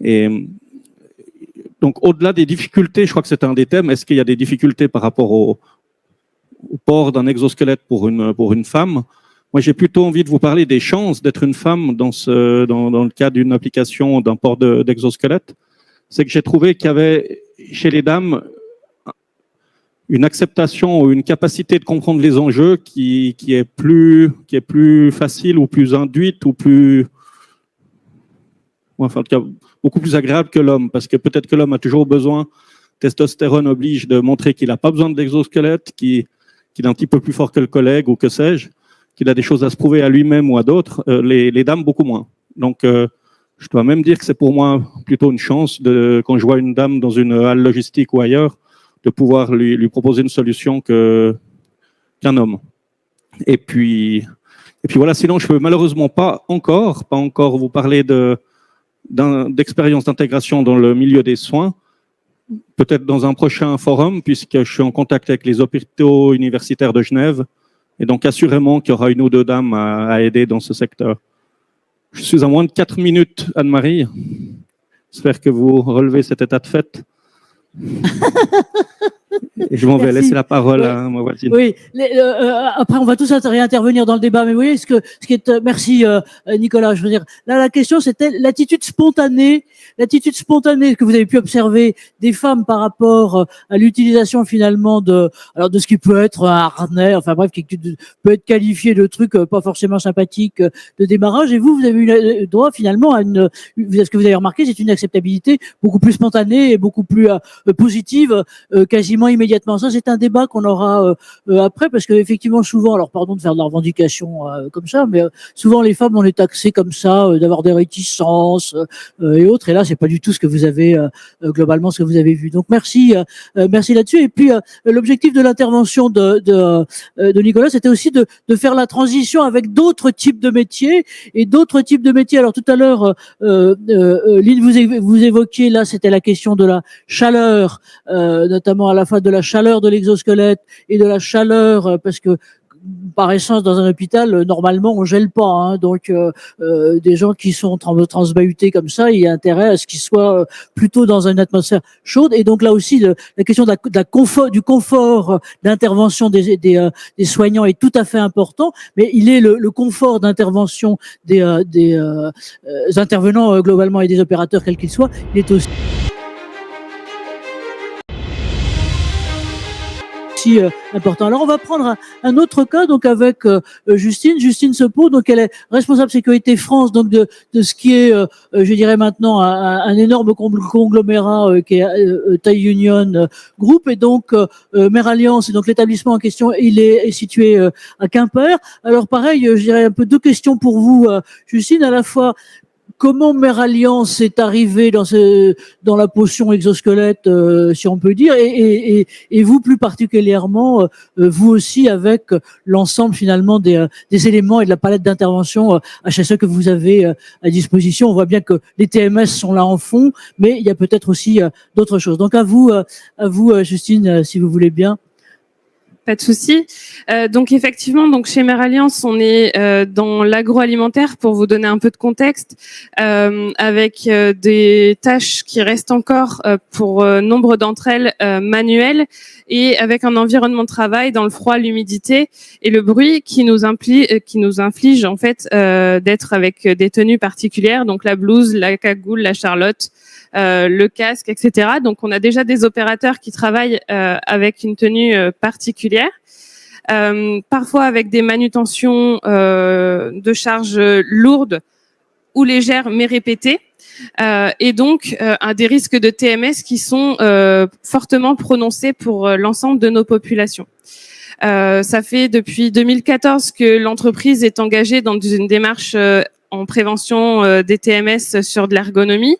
Et donc, au-delà des difficultés, je crois que c'est un des thèmes, est-ce qu'il y a des difficultés par rapport au port d'un exosquelette pour une femme? Moi, j'ai plutôt envie de vous parler des chances d'être une femme dans le cas d'une application d'un port d'exosquelette. C'est que j'ai trouvé qu'il y avait chez les dames une acceptation ou une capacité de comprendre les enjeux qui est plus facile ou plus induite ou plus, enfin, en tout cas, beaucoup plus agréable que l'homme, parce que peut-être que l'homme a toujours besoin, testostérone oblige, de montrer qu'il n'a pas besoin d'exosquelette, qu'il est un petit peu plus fort que le collègue ou que sais-je, qu'il a des choses à se prouver à lui-même ou à d'autres. Les dames, beaucoup moins. Donc, je dois même dire que c'est pour moi plutôt une chance, quand je vois une dame dans une halle logistique ou ailleurs, de pouvoir lui proposer une solution qu'un homme. Et puis voilà, sinon je peux malheureusement pas encore vous parler d'expérience d'intégration dans le milieu des soins, peut-être dans un prochain forum, puisque je suis en contact avec les hôpitaux universitaires de Genève, et donc assurément qu'il y aura une ou deux dames à aider dans ce secteur. Je suis à moins de 4 minutes, Anne-Marie. J'espère que vous relevez cet état de fait. Et je m'en vais laisser la parole à ma voisine. Oui, après on va tous réintervenir dans le débat, mais vous voyez ce qui est, merci Nicolas, je veux dire, là la question c'était l'attitude spontanée que vous avez pu observer des femmes par rapport à l'utilisation finalement de ce qui peut être un harnais, enfin bref, qui peut être qualifié de truc pas forcément sympathique de démarrage, et vous avez eu droit finalement à ce que vous avez remarqué, c'est une acceptabilité beaucoup plus spontanée et beaucoup plus positive, quasiment immédiatement. Ça, c'est un débat qu'on aura après, parce que effectivement, souvent, alors pardon de faire de la revendication comme ça, mais souvent les femmes, on est taxées comme ça, d'avoir des réticences et autres. Et là, c'est pas du tout ce que vous avez globalement, ce que vous avez vu. Donc merci là-dessus. Et puis l'objectif de l'intervention de Nicolas, c'était aussi de faire la transition avec d'autres types de métiers et d'autres types de métiers. Alors tout à l'heure, Lynn, vous évoquiez là, c'était la question de la chaleur, notamment à la fois de la chaleur de l'exosquelette et de la chaleur, parce que par essence dans un hôpital, normalement on gèle pas, hein, donc des gens qui sont transbahutés comme ça, il y a intérêt à ce qu'ils soient plutôt dans une atmosphère chaude. Et donc là aussi, la question du confort d'intervention des soignants est tout à fait important, mais il est le confort d'intervention des intervenants globalement et des opérateurs quels qu'ils soient, il est aussi important. Alors on va prendre un autre cas donc avec Justine Sepeau, donc elle est responsable sécurité France, donc de ce qui est je dirais maintenant un énorme conglomérat qui est Thai Union Group, et donc Mère Alliance, et donc l'établissement en question il est situé à Quimper. Alors pareil, je dirais un peu deux questions pour vous Justine, à la fois comment Mère Alliance est arrivée dans la potion exosquelette, si on peut dire, et vous plus particulièrement, vous aussi avec l'ensemble finalement des éléments et de la palette d'intervention HSE que vous avez à disposition. On voit bien que les TMS sont là en fond, mais il y a peut-être aussi d'autres choses. Donc à vous Justine, si vous voulez bien. pas de souci. Donc effectivement, donc chez Mère Alliance, on est dans l'agroalimentaire pour vous donner un peu de contexte, avec des tâches qui restent encore pour nombre d'entre elles manuelles et avec un environnement de travail dans le froid, l'humidité et le bruit qui nous inflige en fait d'être avec des tenues particulières, donc la blouse, la cagoule, la charlotte. Le casque, etc. Donc, on a déjà des opérateurs qui travaillent avec une tenue particulière, parfois avec des manutentions de charges lourdes ou légères mais répétées, et donc des risques de TMS qui sont fortement prononcés pour l'ensemble de nos populations. Ça fait depuis 2014 que l'entreprise est engagée dans une démarche en prévention des TMS sur de l'ergonomie.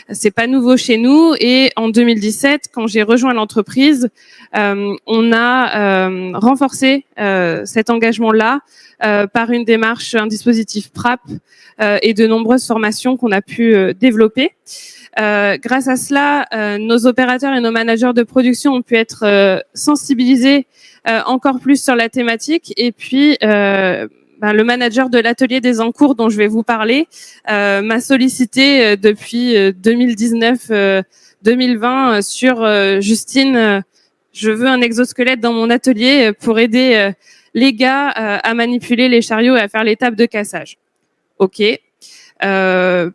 C'est pas nouveau chez nous. Et en 2017, quand j'ai rejoint l'entreprise, on a renforcé cet engagement-là par une démarche, un dispositif PRAP et de nombreuses formations qu'on a pu développer. Grâce à cela, nos opérateurs et nos managers de production ont pu être sensibilisés encore plus sur la thématique. Et puis, le manager de l'atelier des encours dont je vais vous parler m'a sollicité depuis 2019-2020 sur Justine, je veux un exosquelette dans mon atelier pour aider les gars à manipuler les chariots et à faire l'étape de cassage. Ok. Pas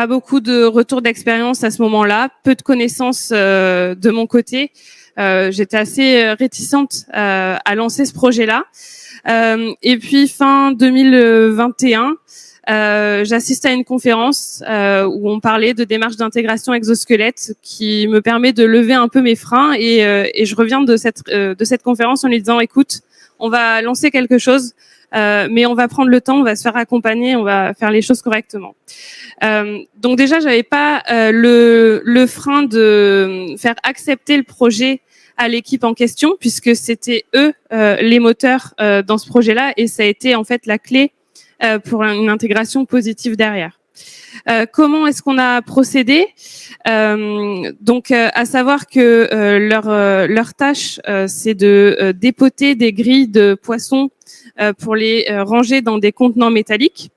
beaucoup de retours d'expérience à ce moment-là, peu de connaissances de mon côté. J'étais assez réticente à lancer ce projet-là. Et puis fin 2021, j'assiste à une conférence où on parlait de démarche d'intégration exosquelette qui me permet de lever un peu mes freins et je reviens de cette conférence en lui disant écoute, on va lancer quelque chose, mais on va prendre le temps, on va se faire accompagner, on va faire les choses correctement. Donc déjà, j'avais pas le frein de faire accepter le projet à l'équipe en question, puisque c'était eux les moteurs dans ce projet-là, et ça a été en fait la clé pour une intégration positive derrière. Comment est-ce qu'on a procédé? Donc, à savoir que leur tâche, c'est de dépoter des grilles de poissons pour les ranger dans des contenants métalliques.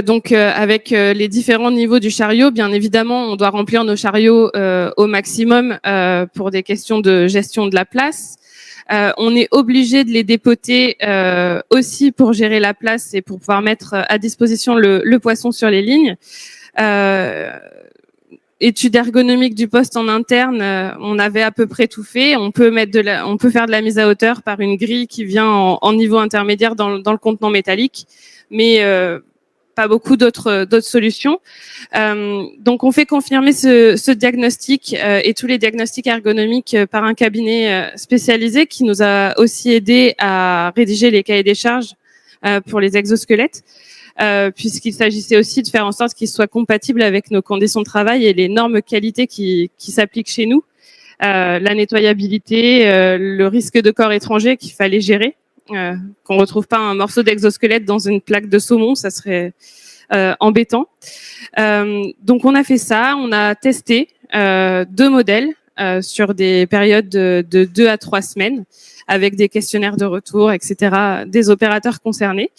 Donc avec les différents niveaux du chariot, bien évidemment, on doit remplir nos chariots au maximum pour des questions de gestion de la place. On est obligé de les dépoter aussi pour gérer la place et pour pouvoir mettre à disposition le poisson sur les lignes. Étude ergonomique du poste en interne, on avait à peu près tout fait. On peut faire de la mise à hauteur par une grille qui vient en niveau intermédiaire dans le contenant métallique, mais pas beaucoup d'autres solutions. Donc, on fait confirmer ce diagnostic et tous les diagnostics ergonomiques par un cabinet spécialisé qui nous a aussi aidé à rédiger les cahiers des charges pour les exosquelettes, puisqu'il s'agissait aussi de faire en sorte qu'ils soient compatibles avec nos conditions de travail et les normes qualité qui s'appliquent chez nous. La nettoyabilité, le risque de corps étranger qu'il fallait gérer. Qu'on retrouve pas un morceau d'exosquelette dans une plaque de saumon, ça serait embêtant. Donc on a fait ça, on a testé 2 modèles sur des périodes de 2 à 3 semaines avec des questionnaires de retour, etc., des opérateurs concernés.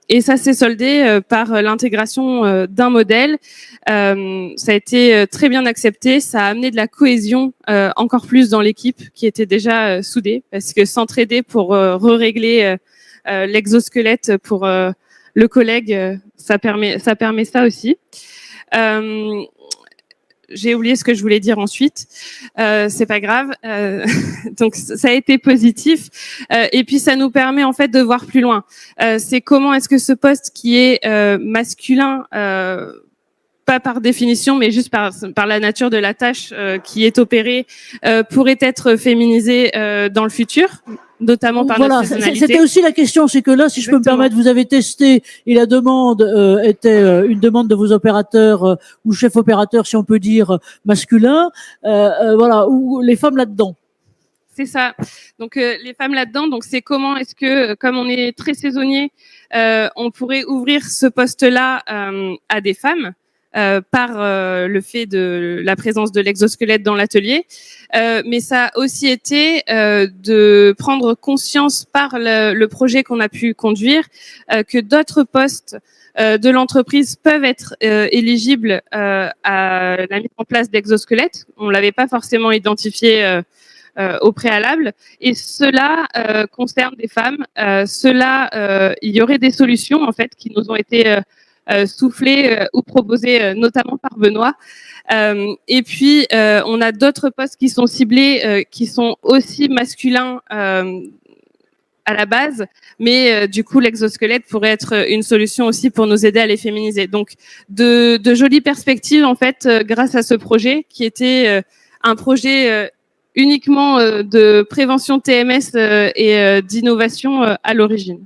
Et ça s'est soldé par l'intégration d'un modèle. Ça a été très bien accepté. Ça a amené de la cohésion encore plus dans l'équipe qui était déjà soudée, parce que s'entraider pour régler l'exosquelette pour le collègue, ça permet ça aussi. J'ai oublié ce que je voulais dire ensuite. C'est pas grave. Donc ça a été positif. Et puis ça nous permet en fait de voir plus loin. C'est comment est-ce que ce poste qui est masculin, pas par définition, mais juste par la nature de la tâche qui est opérée, pourrait être féminisé dans le futur, notamment par notre saisonnalité. C'était aussi la question, c'est que là, si je peux me permettre, vous avez testé et la demande était une demande de vos opérateurs ou chefs opérateurs, si on peut dire, masculins, voilà, ou les femmes là-dedans. C'est ça. Donc les femmes là-dedans, donc c'est comment est-ce que, comme on est très saisonnier, on pourrait ouvrir ce poste-là à des femmes. par le fait de la présence de l'exosquelette dans l'atelier, mais ça a aussi été de prendre conscience par le projet qu'on a pu conduire que d'autres postes de l'entreprise peuvent être éligibles à la mise en place d'exosquelettes. On l'avait pas forcément identifié au préalable, et cela concerne des femmes. Il y aurait des solutions en fait qui nous ont été soufflées ou proposées notamment par Benoît. Et puis on a d'autres postes qui sont ciblés, qui sont aussi masculins à la base, mais du coup l'exosquelette pourrait être une solution aussi pour nous aider à les féminiser. Donc de jolies perspectives en fait grâce à ce projet qui était un projet uniquement de prévention TMS et d'innovation à l'origine.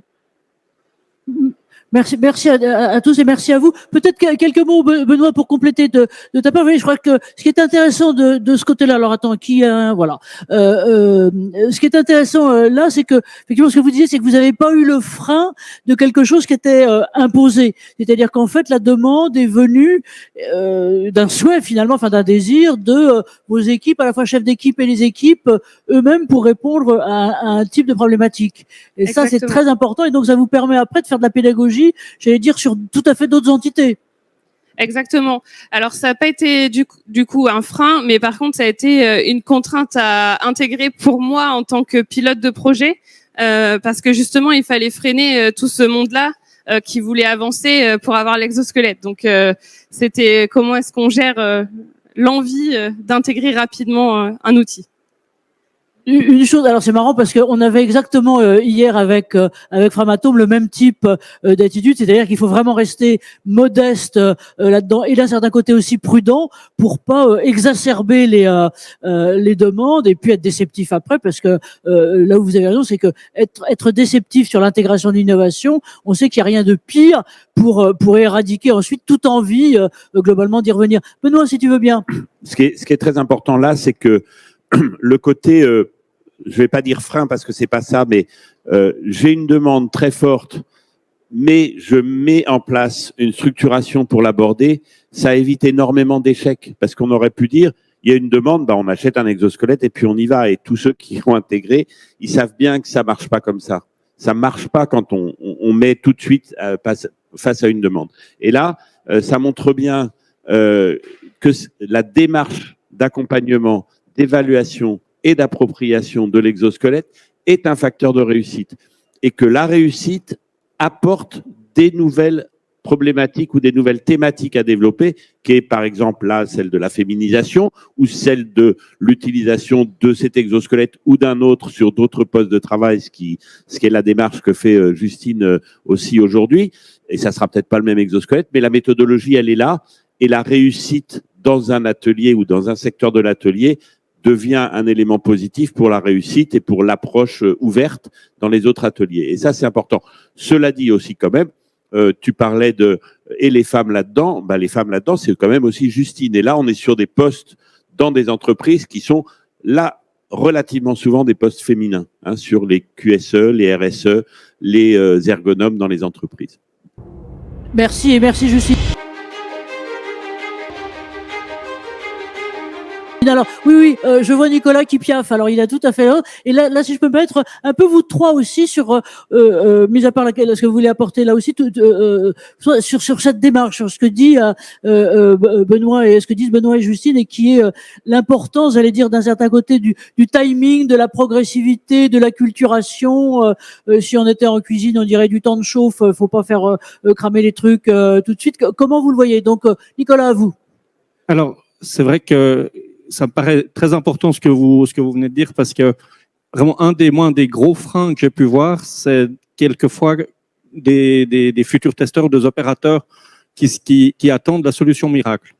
Merci à tous et merci à vous. Peut-être quelques mots, Benoît, pour compléter de ta part. Oui, je crois que ce qui est intéressant de ce côté-là, alors attends, voilà. Ce qui est intéressant là, c'est que effectivement, ce que vous disiez, c'est que vous n'avez pas eu le frein de quelque chose qui était imposé. C'est-à-dire qu'en fait, la demande est venue d'un souhait finalement, enfin d'un désir de vos équipes, à la fois chefs d'équipe et les équipes eux-mêmes, pour répondre à un type de problématique. Et Exactement. ça, c'est très important. Et donc, ça vous permet après de faire de la pédagogie, j'allais dire, sur tout à fait d'autres entités. Exactement. Alors ça n'a pas été du coup un frein, mais par contre ça a été une contrainte à intégrer pour moi en tant que pilote de projet, parce que justement il fallait freiner tout ce monde-là qui voulait avancer pour avoir l'exosquelette. Donc c'était comment est-ce qu'on gère l'envie d'intégrer rapidement un outil. Une chose, alors c'est marrant parce qu'on avait exactement hier avec Framatome le même type d'attitude, c'est-à-dire qu'il faut vraiment rester modeste là-dedans et d'un certain côté aussi prudent pour pas exacerber les demandes et puis être déceptif après, parce que là où vous avez raison, c'est que être déceptif sur l'intégration de l'innovation, on sait qu'il n'y a rien de pire pour éradiquer ensuite toute envie globalement d'y revenir. Benoît, si tu veux bien. Ce qui est très important là, c'est que le côté, je vais pas dire frein parce que c'est pas ça, mais j'ai une demande très forte, mais je mets en place une structuration pour l'aborder. Ça évite énormément d'échecs, parce qu'on aurait pu dire, il y a une demande, on achète un exosquelette et puis on y va. Et tous ceux qui ont intégré, ils savent bien que ça marche pas comme ça. Ça marche pas quand on met tout de suite face à une demande. Et là, ça montre bien que la démarche d'accompagnement, d'évaluation et d'appropriation de l'exosquelette est un facteur de réussite, et que la réussite apporte des nouvelles problématiques ou des nouvelles thématiques à développer, qui est par exemple là celle de la féminisation ou celle de l'utilisation de cet exosquelette ou d'un autre sur d'autres postes de travail, ce qui est la démarche que fait Justine aussi aujourd'hui. Et ça sera peut-être pas le même exosquelette, mais la méthodologie, elle est là, et la réussite dans un atelier ou dans un secteur de l'atelier devient un élément positif pour la réussite et pour l'approche ouverte dans les autres ateliers. Et ça, c'est important. Cela dit aussi quand même, tu parlais et les femmes là-dedans, les femmes là-dedans, c'est quand même aussi Justine. Et là, on est sur des postes dans des entreprises qui sont là relativement souvent des postes féminins, sur les QSE, les RSE, les ergonomes dans les entreprises. Merci et merci Justine. Alors, oui, je vois Nicolas qui piaffe. Alors, il a tout à fait raison. Et là, si je peux me mettre un peu vous trois aussi sur, mis à part ce que vous voulez apporter là aussi, sur cette démarche, sur ce que dit Benoît et ce que disent Benoît et Justine, et qui est l'importance, j'allais dire, d'un certain côté du timing, de la progressivité, de l'acculturation. Si on était en cuisine, on dirait du temps de chauffe. Faut pas faire cramer les trucs tout de suite. Comment vous le voyez? Donc, Nicolas, à vous. Alors, c'est vrai que ça me paraît très important ce que vous venez de dire, parce que vraiment un des gros freins que j'ai pu voir, c'est quelquefois des futurs testeurs, des opérateurs qui attendent la solution miracle.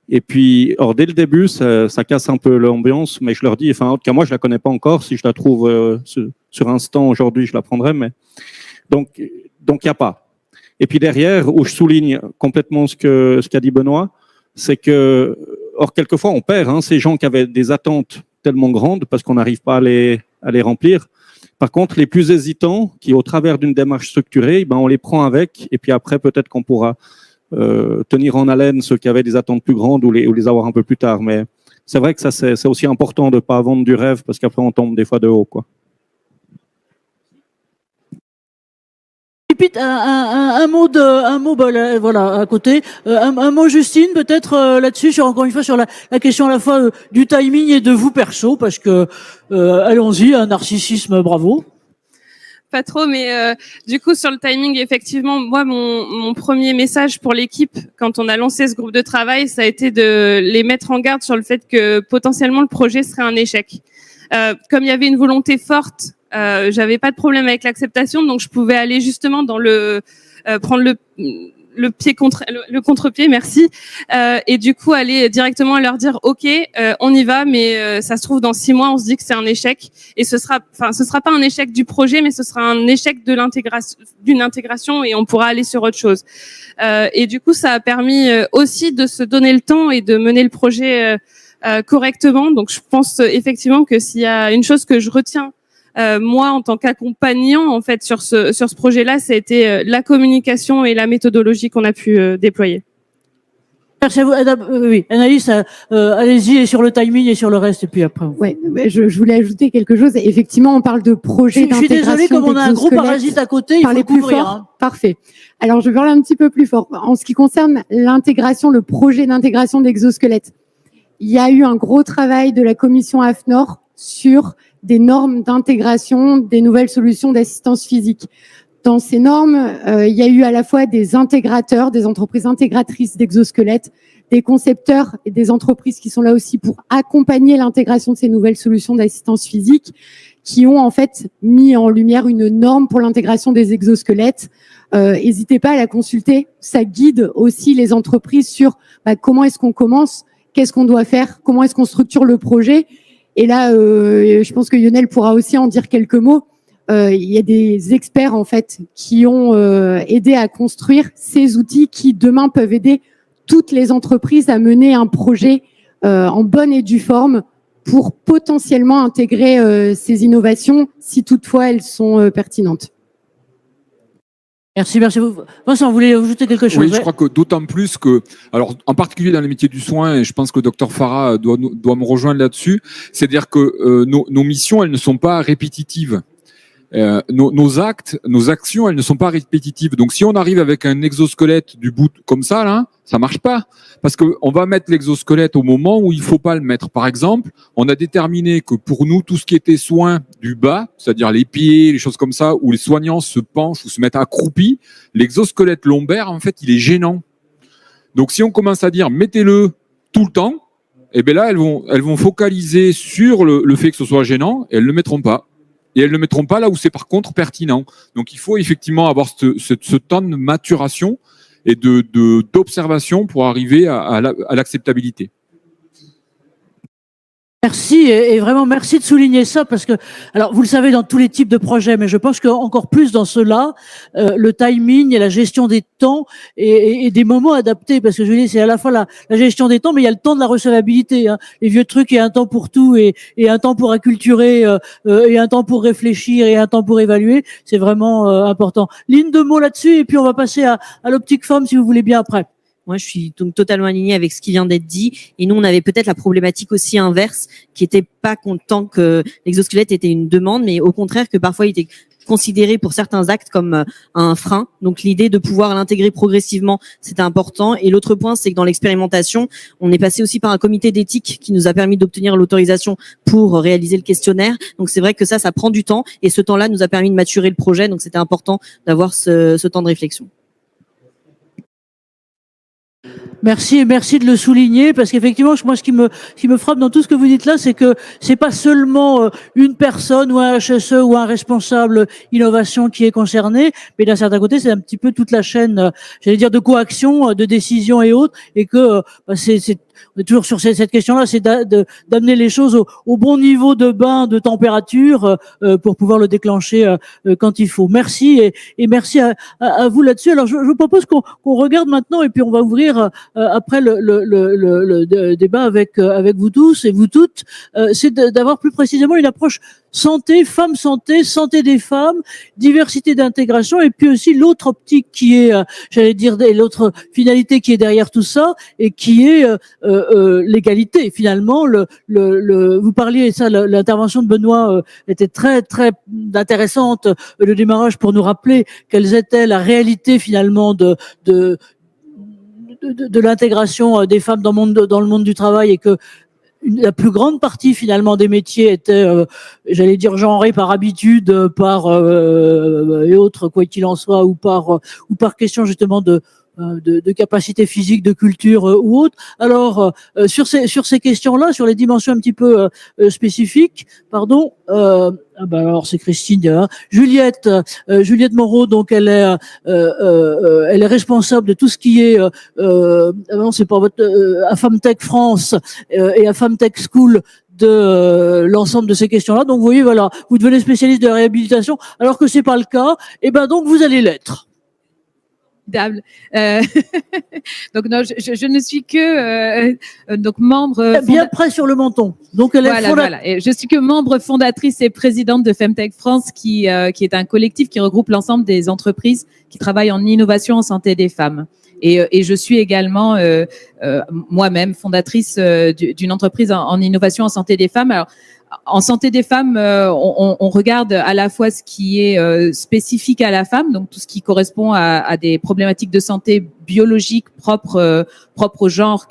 Et puis, dès le début, ça casse un peu l'ambiance, mais je leur dis, en tout cas moi je la connais pas encore. Si je la trouve sur Instant aujourd'hui, je la prendrai, mais donc il y a pas. Et puis derrière, où je souligne complètement ce qu'a dit Benoît, c'est que quelquefois, on perd ces gens qui avaient des attentes tellement grandes parce qu'on n'arrive pas à les remplir. Par contre, les plus hésitants, qui au travers d'une démarche structurée, on les prend avec, et puis après, peut-être qu'on pourra tenir en haleine ceux qui avaient des attentes plus grandes ou les avoir un peu plus tard. Mais c'est vrai que ça, c'est aussi important de pas vendre du rêve parce qu'après, on tombe des fois de haut, quoi. Et puis un mot voilà à côté, un mot Justine peut-être là-dessus encore une fois sur la question à la fois du timing et de vous perso parce que allons-y, un narcissisme, bravo. Pas trop, mais du coup sur le timing, effectivement, moi mon premier message pour l'équipe quand on a lancé ce groupe de travail, ça a été de les mettre en garde sur le fait que potentiellement le projet serait un échec. Comme il y avait une volonté forte, j'avais pas de problème avec l'acceptation, donc je pouvais aller justement dans prendre le pied le contre-pied, merci, et du coup aller directement leur dire ok, on y va, mais ça se trouve dans 6 mois on se dit que c'est un échec et ce sera pas un échec du projet, mais ce sera un échec de d'une intégration et on pourra aller sur autre chose. Et du coup ça a permis aussi de se donner le temps et de mener le projet correctement. Donc je pense effectivement que s'il y a une chose que je retiens moi, en tant qu'accompagnant, en fait, sur ce projet-là, ça a été la communication et la méthodologie qu'on a pu déployer. Merci à vous, oui, Anaïs, allez-y et sur le timing et sur le reste et puis après. Ouais, je voulais ajouter quelque chose. Effectivement, on parle de projet d'intégration. Je suis désolée, comme on a un gros parasite à côté, il faut le couvrir. Hein. Parfait. Alors, je vais parler un petit peu plus fort. En ce qui concerne l'intégration, le projet d'intégration d'exosquelettes, il y a eu un gros travail de la commission AFNOR sur des normes d'intégration des nouvelles solutions d'assistance physique. Dans ces normes, il y a eu à la fois des intégrateurs, des entreprises intégratrices d'exosquelettes, des concepteurs et des entreprises qui sont là aussi pour accompagner l'intégration de ces nouvelles solutions d'assistance physique, qui ont en fait mis en lumière une norme pour l'intégration des exosquelettes. N'hésitez pas à la consulter, ça guide aussi les entreprises sur comment est-ce qu'on commence, qu'est-ce qu'on doit faire, comment est-ce qu'on structure le projet. Et là, je pense que Lionel pourra aussi en dire quelques mots. Il y a des experts en fait qui ont aidé à construire ces outils qui demain peuvent aider toutes les entreprises à mener un projet en bonne et due forme pour potentiellement intégrer ces innovations si toutefois elles sont pertinentes. Merci. Vincent, vous voulez ajouter quelque chose? Oui, je crois que d'autant plus que, alors en particulier dans les métiers du soin, et je pense que le docteur Farah doit me rejoindre là-dessus, c'est-à-dire que nos missions, elles ne sont pas répétitives. Nos actes, nos actions, elles ne sont pas répétitives. Donc, si on arrive avec un exosquelette du bout comme ça, là, ça marche pas. Parce que on va mettre l'exosquelette au moment où il faut pas le mettre. Par exemple, on a déterminé que pour nous, tout ce qui était soins du bas, c'est-à-dire les pieds, les choses comme ça, où les soignants se penchent ou se mettent accroupis, l'exosquelette lombaire, en fait, il est gênant. Donc, si on commence à dire, mettez-le tout le temps, eh ben là, elles vont focaliser sur le fait que ce soit gênant et elles le mettront pas. Et elles ne le mettront pas là où c'est par contre pertinent. Donc il faut effectivement avoir ce temps de maturation et d'observation pour arriver à l'acceptabilité. Merci et vraiment merci de souligner ça parce que, alors vous le savez dans tous les types de projets, mais je pense qu'encore plus dans ceux-là, le timing et la gestion des temps et des moments adaptés, parce que je veux dire c'est à la fois la gestion des temps, mais il y a le temps de la recevabilité. Hein. Les vieux trucs, il y a un temps pour tout et un temps pour acculturer et un temps pour réfléchir et un temps pour évaluer, c'est vraiment important. Ligne de mots là-dessus et puis on va passer à l'optique forme si vous voulez bien après. Moi, je suis donc totalement alignée avec ce qui vient d'être dit. Et nous, on avait peut-être la problématique aussi inverse, qui était pas content que l'exosquelette était une demande, mais au contraire que parfois il était considéré pour certains actes comme un frein. Donc l'idée de pouvoir l'intégrer progressivement, c'était important. Et l'autre point, c'est que dans l'expérimentation, on est passé aussi par un comité d'éthique qui nous a permis d'obtenir l'autorisation pour réaliser le questionnaire. Donc c'est vrai que ça prend du temps. Et ce temps-là nous a permis de maturer le projet. Donc c'était important d'avoir ce temps de réflexion. Merci et merci de le souligner parce qu'effectivement moi ce qui me frappe dans tout ce que vous dites là c'est que c'est pas seulement une personne ou un HSE ou un responsable innovation qui est concerné, mais d'un certain côté c'est un petit peu toute la chaîne j'allais dire de coaction, de décision et autres, et que on est toujours sur cette question-là, c'est d'amener les choses au bon niveau de bain, de température, pour pouvoir le déclencher quand il faut. Merci et merci à vous là-dessus. Alors je vous propose qu'on regarde maintenant et puis on va ouvrir après le débat avec vous tous et vous toutes. C'est d'avoir plus précisément une approche santé, santé des femmes, diversité d'intégration, et puis aussi l'autre optique qui est, l'autre finalité qui est derrière tout ça, et qui est l'égalité. Finalement, vous parliez, ça, l'intervention de Benoît était très très intéressante, le démarrage, pour nous rappeler quelles étaient la réalité finalement de l'intégration des femmes dans le monde du travail, et que la plus grande partie finalement des métiers était, genrés par habitude, et autres, quoi qu'il en soit, ou par question justement de capacité physique, de culture ou autre. Alors sur ces questions-là, sur les dimensions un petit peu spécifiques, alors c'est Christine, Juliette Moreau, donc elle est responsable de tout ce qui est non, c'est pas à Femtech France et à Femtech School de l'ensemble de ces questions-là. Donc vous voyez, voilà, vous devenez spécialiste de la réhabilitation alors que c'est pas le cas, et ben donc vous allez l'être. Donc non, je ne suis que donc membre bien près sur le menton. Donc elle est voilà. Et je suis que membre fondatrice et présidente de Femtech France, qui est un collectif qui regroupe l'ensemble des entreprises qui travaillent en innovation en santé des femmes. Et je suis également moi-même fondatrice d'une entreprise en innovation en santé des femmes. Alors, en santé des femmes, on regarde à la fois ce qui est spécifique à la femme, donc tout ce qui correspond à des problématiques de santé biologique propre au genre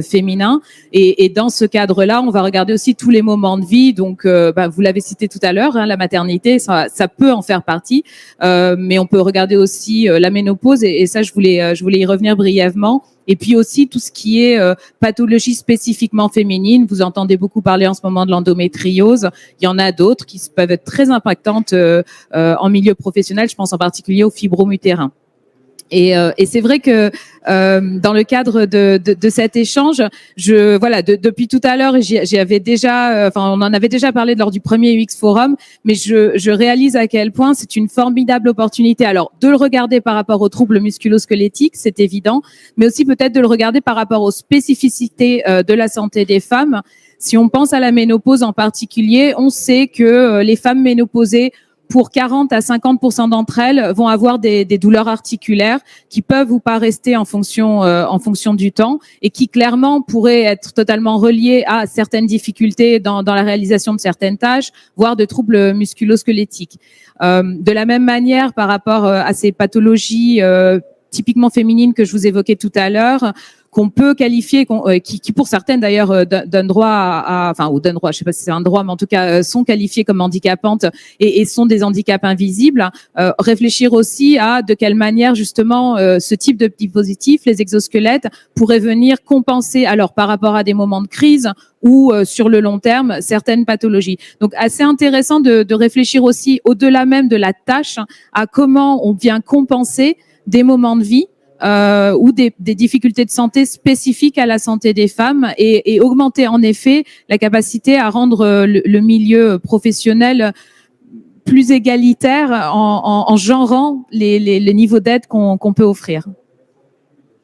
féminin, et dans ce cadre-là, on va regarder aussi tous les moments de vie. Donc, vous l'avez cité tout à l'heure, la maternité, ça peut en faire partie, mais on peut regarder aussi la ménopause, et ça, je voulais y revenir brièvement. Et puis aussi tout ce qui est pathologie spécifiquement féminine. Vous entendez beaucoup parler en ce moment de l'endométriose. Il y en a d'autres qui peuvent être très impactantes en milieu professionnel. Je pense en particulier aux fibromes utérins. Et c'est vrai que dans le cadre de cet échange, depuis tout à l'heure, on en avait déjà parlé lors du premier UX Forum, mais je réalise à quel point c'est une formidable opportunité. Alors, de le regarder par rapport aux troubles musculo-squelettiques, c'est évident, mais aussi peut-être de le regarder par rapport aux spécificités de la santé des femmes. Si on pense à la ménopause en particulier, on sait que les femmes ménopausées, pour 40 à 50% d'entre elles, vont avoir des douleurs articulaires qui peuvent ou pas rester en fonction du temps, et qui clairement pourraient être totalement reliées à certaines difficultés dans la réalisation de certaines tâches, voire de troubles musculo-squelettiques. De la même manière, par rapport à ces pathologies typiquement féminines que je vous évoquais tout à l'heure, qu'on peut qualifier, qui pour certaines d'ailleurs donnent droit donnent droit, je sais pas si c'est un droit, mais en tout cas sont qualifiées comme handicapantes et sont des handicaps invisibles. Réfléchir aussi à de quelle manière justement ce type de dispositif, les exosquelettes, pourraient venir compenser, alors par rapport à des moments de crise ou sur le long terme, certaines pathologies. Donc assez intéressant de réfléchir aussi au-delà même de la tâche à comment on vient compenser des moments de vie ou des difficultés de santé spécifiques à la santé des femmes, et augmenter en effet la capacité à rendre le milieu professionnel plus égalitaire en genrant les niveaux d'aide qu'on peut offrir.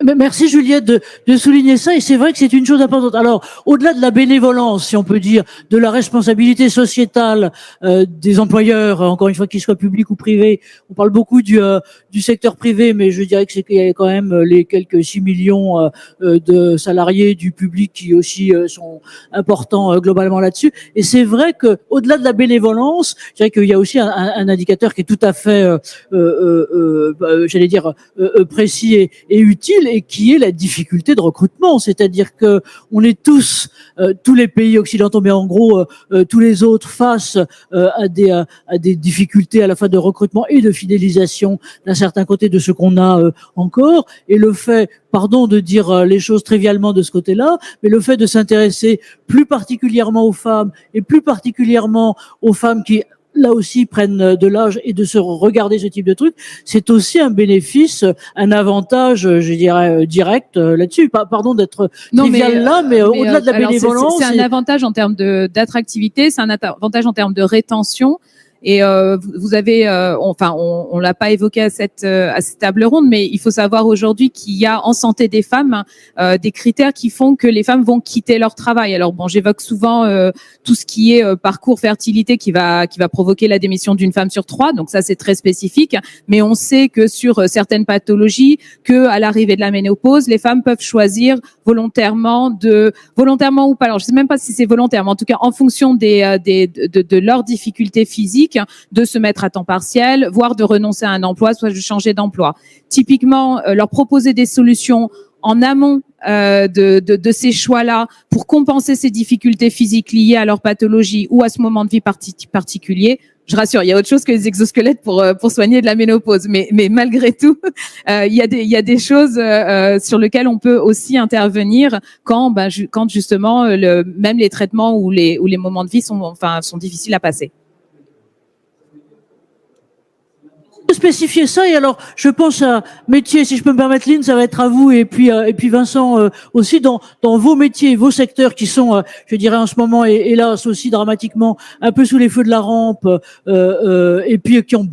Merci Juliette de souligner ça, et c'est vrai que c'est une chose importante. Alors, au-delà de la bénévolence, si on peut dire, de la responsabilité sociétale des employeurs, encore une fois qu'ils soient publics ou privés, on parle beaucoup du secteur privé, mais je dirais qu'il y a quand même les quelques 6 millions de salariés du public qui aussi sont importants globalement là-dessus. Et c'est vrai que au-delà de la bénévolence, je dirais qu'il y a aussi un indicateur qui est tout à fait, précis et utile, et qui est la difficulté de recrutement. C'est-à-dire que on est tous les pays occidentaux, mais en gros tous les autres, face à des difficultés à la fois de recrutement et de fidélisation d'un certain côté de ce qu'on a encore. Et le fait, pardon de dire les choses trivialement de ce côté-là, mais le fait de s'intéresser plus particulièrement aux femmes, et plus particulièrement aux femmes qui là aussi prennent de l'âge, et de se regarder ce type de truc, c'est aussi un bénéfice, un avantage, je dirais, direct là-dessus. Pardon d'être trivial mais au-delà de la bénévolence. C'est un avantage en termes d'attractivité, c'est un avantage en termes de rétention. Et vous avez, on l'a pas évoqué à cette table ronde, mais il faut savoir aujourd'hui qu'il y a en santé des femmes des critères qui font que les femmes vont quitter leur travail. Alors bon, j'évoque souvent tout ce qui est parcours fertilité qui va provoquer la démission d'une femme sur 3. Donc ça, c'est très spécifique. Mais on sait que sur certaines pathologies, que à l'arrivée de la ménopause, les femmes peuvent choisir volontairement ou pas. Alors je sais même pas si c'est volontaire, mais en tout cas en fonction de leurs difficultés physiques, de se mettre à temps partiel, voire de renoncer à un emploi, soit de changer d'emploi. Typiquement, leur proposer des solutions en amont de ces choix-là pour compenser ces difficultés physiques liées à leur pathologie ou à ce moment de vie particulier. Je rassure, il y a autre chose que les exosquelettes pour soigner de la ménopause, mais malgré tout, il y a des choses sur lesquelles on peut aussi intervenir quand justement même les traitements ou les moments de vie sont difficiles à passer. Spécifier ça, et alors je pense à métier, si je peux me permettre, Lynn, ça va être à vous, et puis Vincent aussi, dans vos métiers, vos secteurs qui sont, je dirais en ce moment, hélas aussi dramatiquement un peu sous les feux de la rampe, et puis qui ont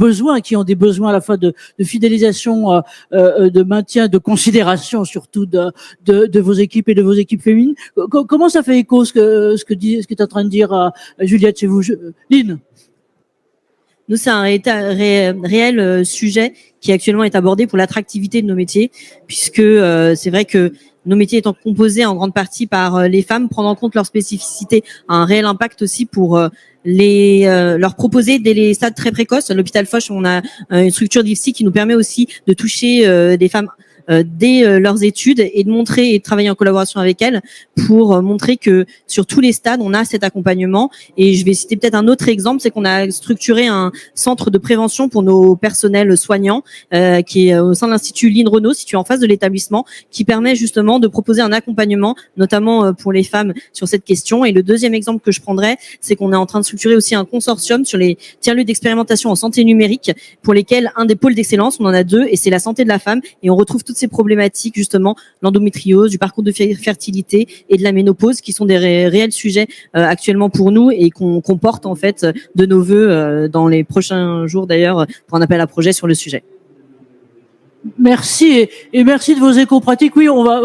des besoins à la fois de fidélisation, de maintien, de considération surtout de vos équipes et de vos équipes féminines. Comment ça fait écho ce que tu es en train de dire, Juliette, chez vous, Lynn? Nous, c'est un réel sujet qui actuellement est abordé pour l'attractivité de nos métiers, puisque c'est vrai que nos métiers étant composés en grande partie par les femmes, prendre en compte leur spécificité a un réel impact aussi pour leur proposer dès les stades très précoces. À l'hôpital Foch, on a une structure d'IFSI qui nous permet aussi de toucher des femmes dès leurs études et de montrer et de travailler en collaboration avec elles pour montrer que sur tous les stades on a cet accompagnement. Et je vais citer peut-être un autre exemple, c'est qu'on a structuré un centre de prévention pour nos personnels soignants qui est au sein de l'Institut Lynn Renault, situé en face de l'établissement, qui permet justement de proposer un accompagnement notamment pour les femmes sur cette question. Et le deuxième exemple que je prendrais, c'est qu'on est en train de structurer aussi un consortium sur les tiers-lieux d'expérimentation en santé numérique, pour lesquels un des pôles d'excellence, on en a 2, et c'est la santé de la femme, et on retrouve toutes ces problématiques, justement, l'endométriose, du parcours de fertilité et de la ménopause, qui sont des réels sujets actuellement pour nous et qu'on porte en fait de nos voeux dans les prochains jours d'ailleurs pour un appel à projet sur le sujet. Merci et merci de vos échos pratiques. Oui, on va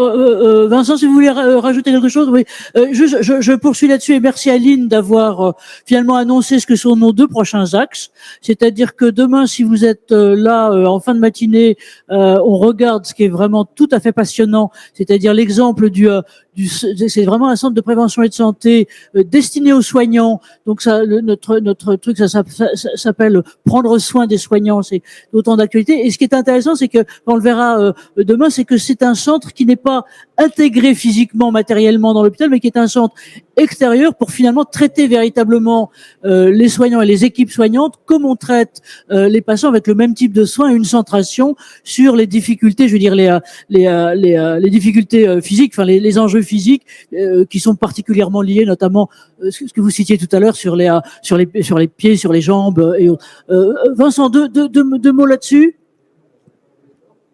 Vincent, si vous voulez rajouter quelque chose. Oui, je poursuis là-dessus et merci à Lynn d'avoir finalement annoncé ce que sont nos 2 prochains axes. C'est-à-dire que demain, si vous êtes là en fin de matinée, on regarde ce qui est vraiment tout à fait passionnant, c'est-à-dire l'exemple c'est vraiment un centre de prévention et de santé destiné aux soignants. Donc ça, notre truc, ça s'appelle prendre soin des soignants. C'est d'autant d'actualité. Et ce qui est intéressant, c'est que on le verra demain, c'est que c'est un centre qui n'est pas intégré physiquement, matériellement dans l'hôpital, mais qui est un centre extérieur pour finalement traiter véritablement les soignants et les équipes soignantes comme on traite les patients, avec le même type de soins, une centration sur les difficultés, je veux dire les difficultés physiques, enfin les enjeux physiques qui sont particulièrement liés, notamment ce que vous citiez tout à l'heure sur les pieds, sur les jambes et autres. Vincent, deux mots là-dessus.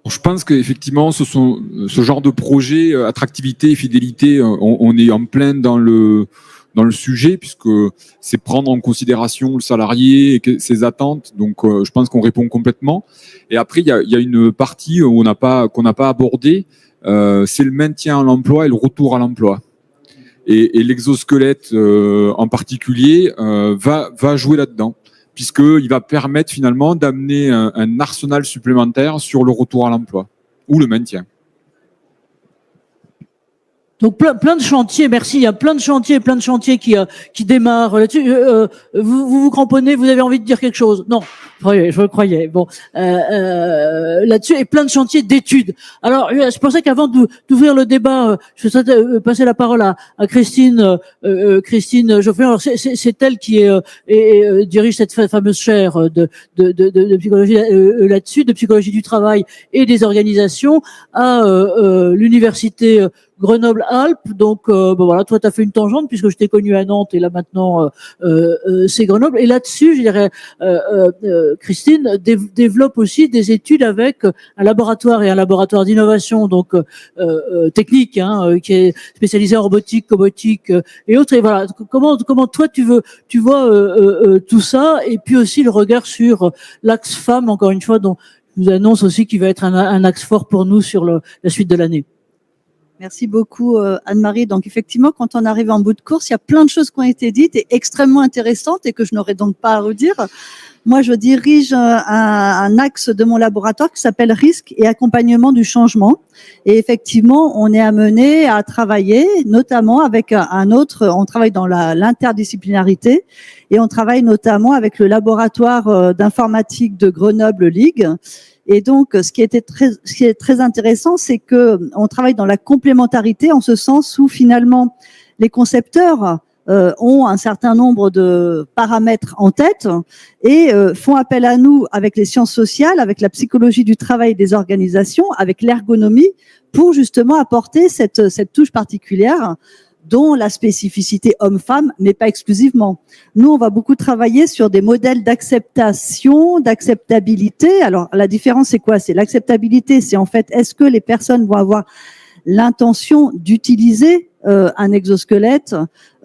Je pense qu'effectivement, ce genre de projet, attractivité et fidélité, on est en plein dans le sujet, puisque c'est prendre en considération le salarié et ses attentes. Donc, je pense qu'on répond complètement. Et après, il y a une partie qu'on n'a pas abordée, c'est le maintien à l'emploi et le retour à l'emploi. Et l'exosquelette en particulier va jouer là-dedans, puisqu'il va permettre finalement d'amener un arsenal supplémentaire sur le retour à l'emploi ou le maintien. Donc plein de chantiers, merci. Il y a plein de chantiers qui démarrent là-dessus. Vous cramponnez, vous avez envie de dire quelque chose? Non, je le croyais. Bon, là-dessus, et plein de chantiers d'études. Alors, c'est pour ça qu'avant d'ouvrir le débat, je souhaite passer la parole à Christine Geoffrion. Alors, c'est elle qui dirige cette fameuse chaire de psychologie là-dessus, de psychologie du travail et des organisations à l'université Grenoble-Alpes. Donc, voilà, toi, tu as fait une tangente puisque je t'ai connu à Nantes et là maintenant, c'est Grenoble. Et là-dessus, je dirais, Christine développe aussi des études avec un laboratoire et un laboratoire d'innovation, donc technique, qui est spécialisé en robotique, cobotique et autres. Et voilà, comment toi tu vois tout ça, et puis aussi le regard sur l'axe femme, encore une fois, dont je vous annonce aussi qu'il va être un axe fort pour nous sur la suite de l'année. Merci beaucoup Anne-Marie. Donc effectivement, quand on arrive en bout de course, il y a plein de choses qui ont été dites et extrêmement intéressantes et que je n'aurais donc pas à redire. Moi, je dirige un axe de mon laboratoire qui s'appelle risque et accompagnement du changement. Et effectivement, on est amené à travailler, notamment avec un autre, on travaille dans l'interdisciplinarité et on travaille notamment avec le laboratoire d'informatique de Grenoble Ligue. Et donc, ce qui est très intéressant, c'est que on travaille dans la complémentarité, en ce sens où finalement les concepteurs ont un certain nombre de paramètres en tête et font appel à nous avec les sciences sociales, avec la psychologie du travail des organisations, avec l'ergonomie, pour justement apporter cette touche particulière dont la spécificité homme-femme, mais pas exclusivement. Nous, on va beaucoup travailler sur des modèles d'acceptation, d'acceptabilité. Alors, la différence, c'est quoi? C'est l'acceptabilité, c'est en fait, est-ce que les personnes vont avoir l'intention d'utiliser un exosquelette,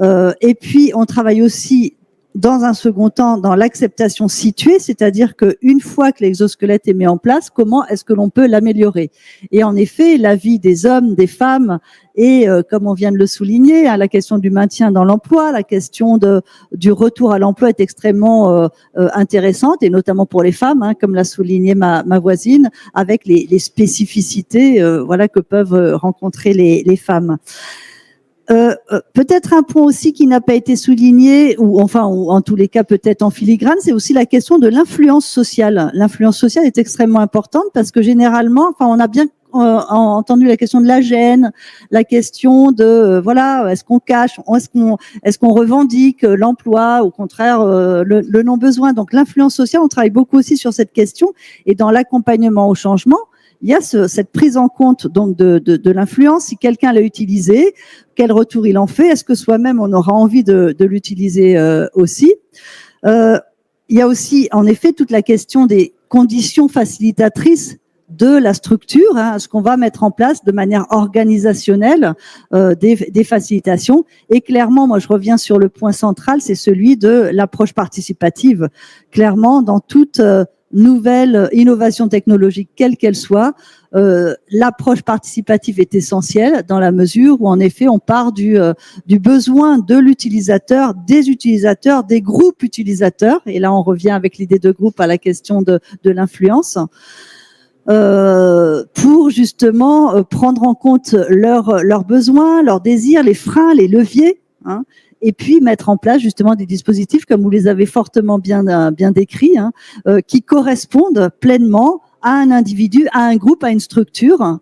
et puis on travaille aussi dans un second temps dans l'acceptation située, c'est-à-dire qu'une fois que l'exosquelette est mis en place, comment est-ce que l'on peut l'améliorer? Et en effet, la vie des hommes, des femmes, et comme on vient de le souligner, la question du maintien dans l'emploi, la question du retour à l'emploi est extrêmement intéressante, et notamment pour les femmes, comme l'a souligné ma voisine, avec les spécificités que peuvent rencontrer les femmes. Peut-être un point aussi qui n'a pas été souligné, ou en tous les cas peut-être en filigrane, c'est aussi la question de l'influence sociale. L'influence sociale est extrêmement importante parce que généralement, on a bien entendu la question de la gêne, la question de est-ce qu'on cache, est-ce qu'on revendique l'emploi, au contraire le non-besoin. Donc l'influence sociale, on travaille beaucoup aussi sur cette question, et dans l'accompagnement au changement, il y a cette prise en compte donc de l'influence. Si quelqu'un l'a utilisé, quel retour il en fait? Est-ce que soi-même on aura envie de l'utiliser aussi? Il y a aussi en effet toute la question des conditions facilitatrices de la structure, ce qu'on va mettre en place de manière organisationnelle, des facilitations. Et clairement, moi je reviens sur le point central, c'est celui de l'approche participative. Clairement, dans toute nouvelle innovation technologique, quelle qu'elle soit, l'approche participative est essentielle dans la mesure où en effet on part du besoin de l'utilisateur, des groupes utilisateurs, et là on revient avec l'idée de groupe à la question de l'influence, pour justement prendre en compte leurs besoins, leurs désirs, les freins, les leviers, et puis mettre en place justement des dispositifs comme vous les avez fortement bien décrits, qui correspondent pleinement à un individu, à un groupe, à une structure,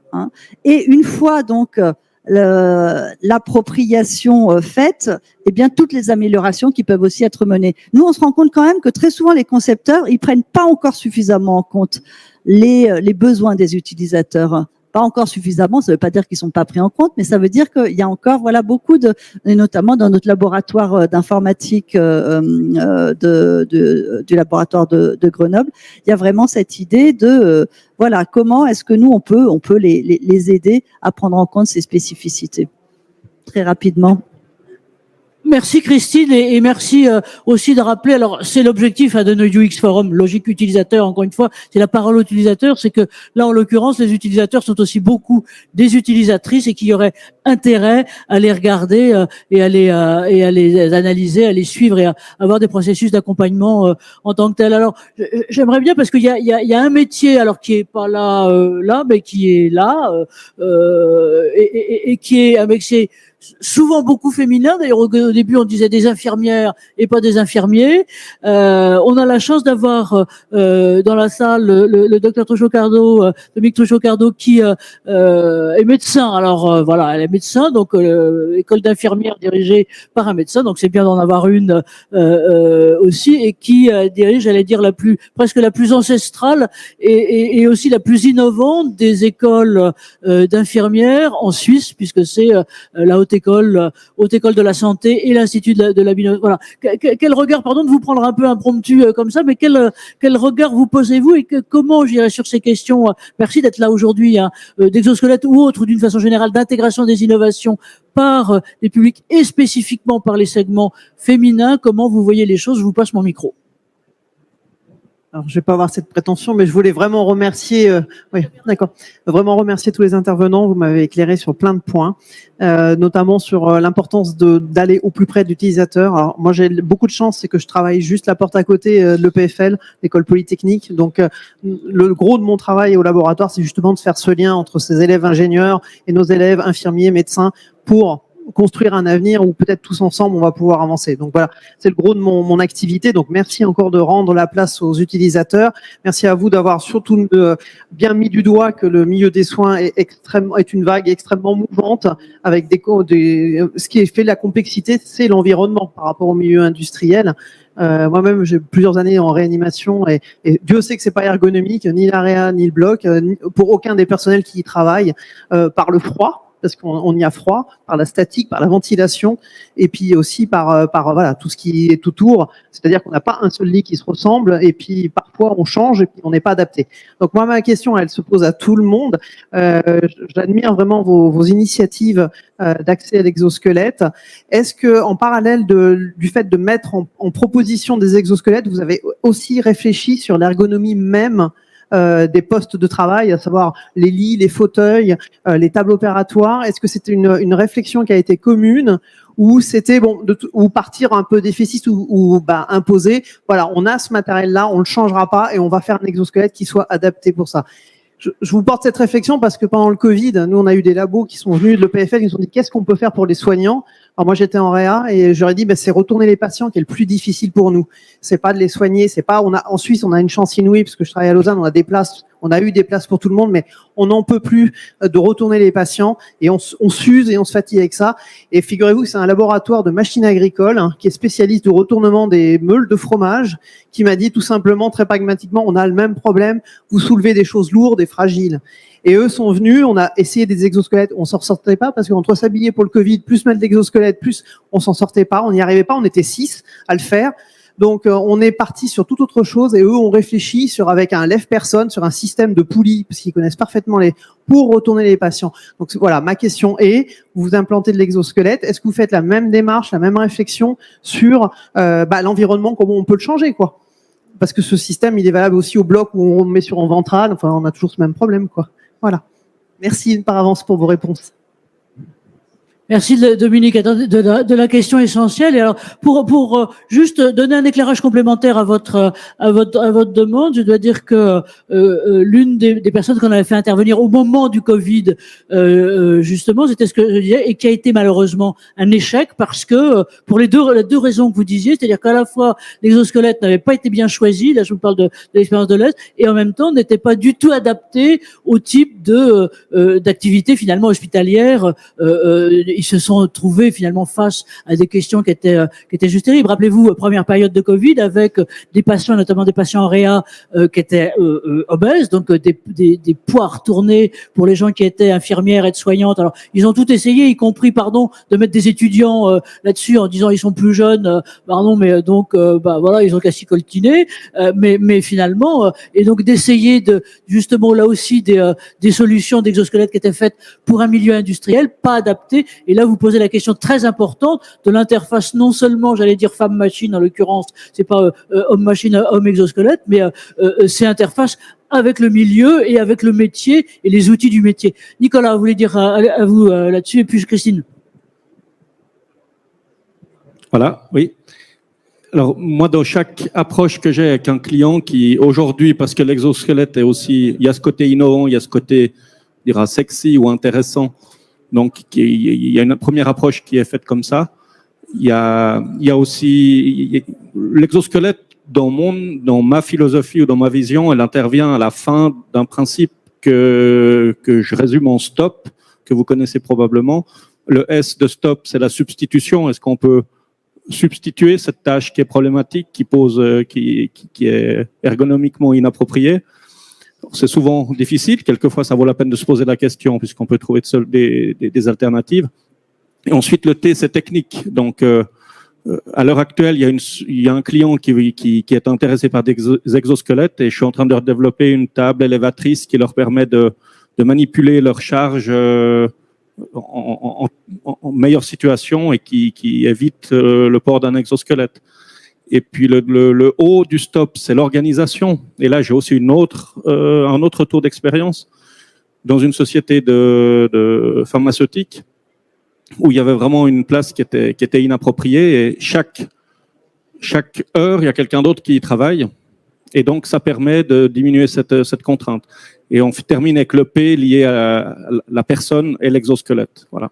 et une fois donc l'appropriation faite, eh bien toutes les améliorations qui peuvent aussi être menées. Nous, on se rend compte quand même que très souvent les concepteurs, ils prennent pas encore suffisamment en compte les besoins des utilisateurs. Pas encore suffisamment, ça ne veut pas dire qu'ils sont pas pris en compte, mais ça veut dire qu'il y a encore beaucoup et notamment dans notre laboratoire d'informatique du laboratoire de Grenoble, il y a vraiment cette idée de comment est-ce que nous on peut les aider à prendre en compte ces spécificités. Très rapidement. Merci Christine, et merci aussi de rappeler, alors c'est l'objectif de nos UX Forum, logique utilisateur, encore une fois, c'est la parole utilisateur, c'est que là en l'occurrence les utilisateurs sont aussi beaucoup des utilisatrices et qu'il y aurait intérêt à les regarder et à les analyser, à les suivre et à avoir des processus d'accompagnement en tant que tel. Alors j'aimerais bien, parce qu'il y a un métier alors qui est pas là mais qui est là et qui est un métier souvent beaucoup féminin. D'ailleurs, au début, on disait des infirmières et pas des infirmiers. On a la chance d'avoir dans la salle le docteur Trochocardo, Dominique Trochocardo, qui est médecin. Alors voilà, elle est médecin, donc école d'infirmière dirigée par un médecin, donc c'est bien d'en avoir une aussi, et qui dirige, j'allais dire, presque la plus ancestrale et aussi la plus innovante des écoles d'infirmières en Suisse, puisque c'est la haute école de la santé et l'institut de la voilà. Quel regard, pardon de vous prendre un peu impromptu comme ça, mais quel regard vous posez-vous et comment j'irai sur ces questions? Merci d'être là aujourd'hui, hein, d'exosquelettes ou autres, ou d'une façon générale d'intégration des innovations par les publics et spécifiquement par les segments féminins. Comment vous voyez les choses? Je vous passe mon micro. Alors, je vais pas avoir cette prétention, mais je voulais vraiment remercier, vraiment remercier tous les intervenants. Vous m'avez éclairé sur plein de points, notamment sur l'importance d'aller au plus près de l'utilisateur. Alors, moi, j'ai beaucoup de chance, c'est que je travaille juste la porte à côté de l'EPFL, l'école polytechnique. Donc, le gros de mon travail au laboratoire, c'est justement de faire ce lien entre ces élèves ingénieurs et nos élèves infirmiers, médecins, pour construire un avenir où peut-être tous ensemble on va pouvoir avancer. Donc voilà, c'est le gros de mon activité. Donc merci encore de rendre la place aux utilisateurs. Merci à vous d'avoir surtout bien mis du doigt que le milieu des soins est une vague extrêmement mouvante, avec ce qui fait la complexité, c'est l'environnement par rapport au milieu industriel. Moi-même, j'ai plusieurs années en réanimation et Dieu sait que c'est pas ergonomique, ni l'AREA, ni le bloc, pour aucun des personnels qui y travaillent, par le froid, parce qu'on y a froid, par la statique, par la ventilation, et puis aussi par voilà tout ce qui est autour. C'est-à-dire qu'on n'a pas un seul lit qui se ressemble, et puis parfois on change et puis on n'est pas adapté. Donc moi, ma question, elle se pose à tout le monde. J'admire vraiment vos initiatives d'accès à l'exosquelette. Est-ce que, en parallèle du fait de mettre en proposition des exosquelettes, vous avez aussi réfléchi sur l'ergonomie même des postes de travail, à savoir les lits, les fauteuils, les tables opératoires? Est-ce que c'était une réflexion qui a été commune, ou c'était ou partir un peu déficit ou imposer, voilà, on a ce matériel-là, on le changera pas et on va faire un exosquelette qui soit adapté pour ça? Je vous porte cette réflexion parce que pendant le Covid, nous, on a eu des labos qui sont venus de l'EPFL, qui nous ont dit qu'est-ce qu'on peut faire pour les soignants. Alors moi, j'étais en réa et j'aurais dit, c'est retourner les patients qui est le plus difficile pour nous. C'est pas de les soigner, en Suisse, on a une chance inouïe parce que je travaille à Lausanne, on a eu des places pour tout le monde, mais on n'en peut plus de retourner les patients et on s'use et on se fatigue avec ça. Et figurez-vous que c'est un laboratoire de machines agricoles qui est spécialiste du retournement des meules de fromage, qui m'a dit tout simplement, très pragmatiquement, on a le même problème, vous soulevez des choses lourdes et fragiles. Et eux sont venus, on a essayé des exosquelettes, on s'en sortait pas parce qu'entre s'habiller pour le Covid, plus mettre l'exosquelette, plus on s'en sortait pas, on n'y arrivait pas, on était 6 à le faire. Donc on est parti sur toute autre chose et eux ont réfléchi avec un lève-personne, sur un système de poulies, parce qu'ils connaissent parfaitement pour retourner les patients. Donc voilà, ma question est, vous implantez de l'exosquelette, est-ce que vous faites la même démarche, la même réflexion sur l'environnement, comment on peut le changer, quoi? Parce que ce système, il est valable aussi au bloc où on met sur en ventral, enfin on a toujours ce même problème, quoi. Voilà. Merci par avance pour vos réponses. Merci Dominique de la question essentielle. Et alors pour juste donner un éclairage complémentaire à votre demande, je dois dire que l'une des personnes qu'on avait fait intervenir au moment du Covid, justement, c'était ce que je disais, et qui a été malheureusement un échec parce que pour les deux raisons que vous disiez, c'est-à-dire qu'à la fois l'exosquelette n'avait pas été bien choisi, là je vous parle de l'expérience de l'Est, et en même temps n'était pas du tout adapté au type d'activité finalement hospitalière. Ils se sont trouvés finalement face à des questions qui étaient juste terribles. Rappelez-vous, première période de Covid avec des patients, notamment des patients en réa qui étaient obèses, donc des poids retournés pour les gens qui étaient infirmières, aides-soignantes. Alors ils ont tout essayé, y compris de mettre des étudiants là-dessus en disant ils sont plus jeunes, mais donc voilà, ils ont qu'à s'y coltiner, mais finalement et donc d'essayer justement là aussi des solutions d'exosquelettes qui étaient faites pour un milieu industriel pas adapté. Et là, vous posez la question très importante de l'interface, non seulement, j'allais dire femme-machine, en l'occurrence, c'est pas homme-machine, homme-exosquelette, mais c'est interface avec le milieu et avec le métier et les outils du métier. Nicolas, vous voulez dire à vous là-dessus, et puis Christine. Voilà, oui. Alors, moi, dans chaque approche que j'ai avec un client qui, aujourd'hui, parce que l'exosquelette est aussi, il y a ce côté innovant, il y a ce côté, on dira, sexy ou intéressant, Donc, il y a une première approche qui est faite comme ça. Il y a aussi l'exosquelette dans ma philosophie ou dans ma vision, elle intervient à la fin d'un principe que je résume en STOP, que vous connaissez probablement. Le S de STOP, c'est la substitution. Est-ce qu'on peut substituer cette tâche qui est problématique, qui est ergonomiquement inappropriée? C'est souvent difficile. Quelquefois, ça vaut la peine de se poser la question puisqu'on peut trouver des alternatives. Et ensuite, le T, c'est technique. Donc, à l'heure actuelle, il y a un client qui est intéressé par des exosquelettes et je suis en train de développer une table élévatrice qui leur permet de manipuler leur charge en meilleure situation et qui évite le port d'un exosquelette. Et puis le haut du STOP, c'est l'organisation. Et là, j'ai aussi un autre tour d'expérience dans une société de pharmaceutique où il y avait vraiment une place qui était inappropriée et chaque heure, il y a quelqu'un d'autre qui y travaille. Et donc, ça permet de diminuer cette contrainte. Et on termine avec le P lié à la personne et l'exosquelette. Voilà.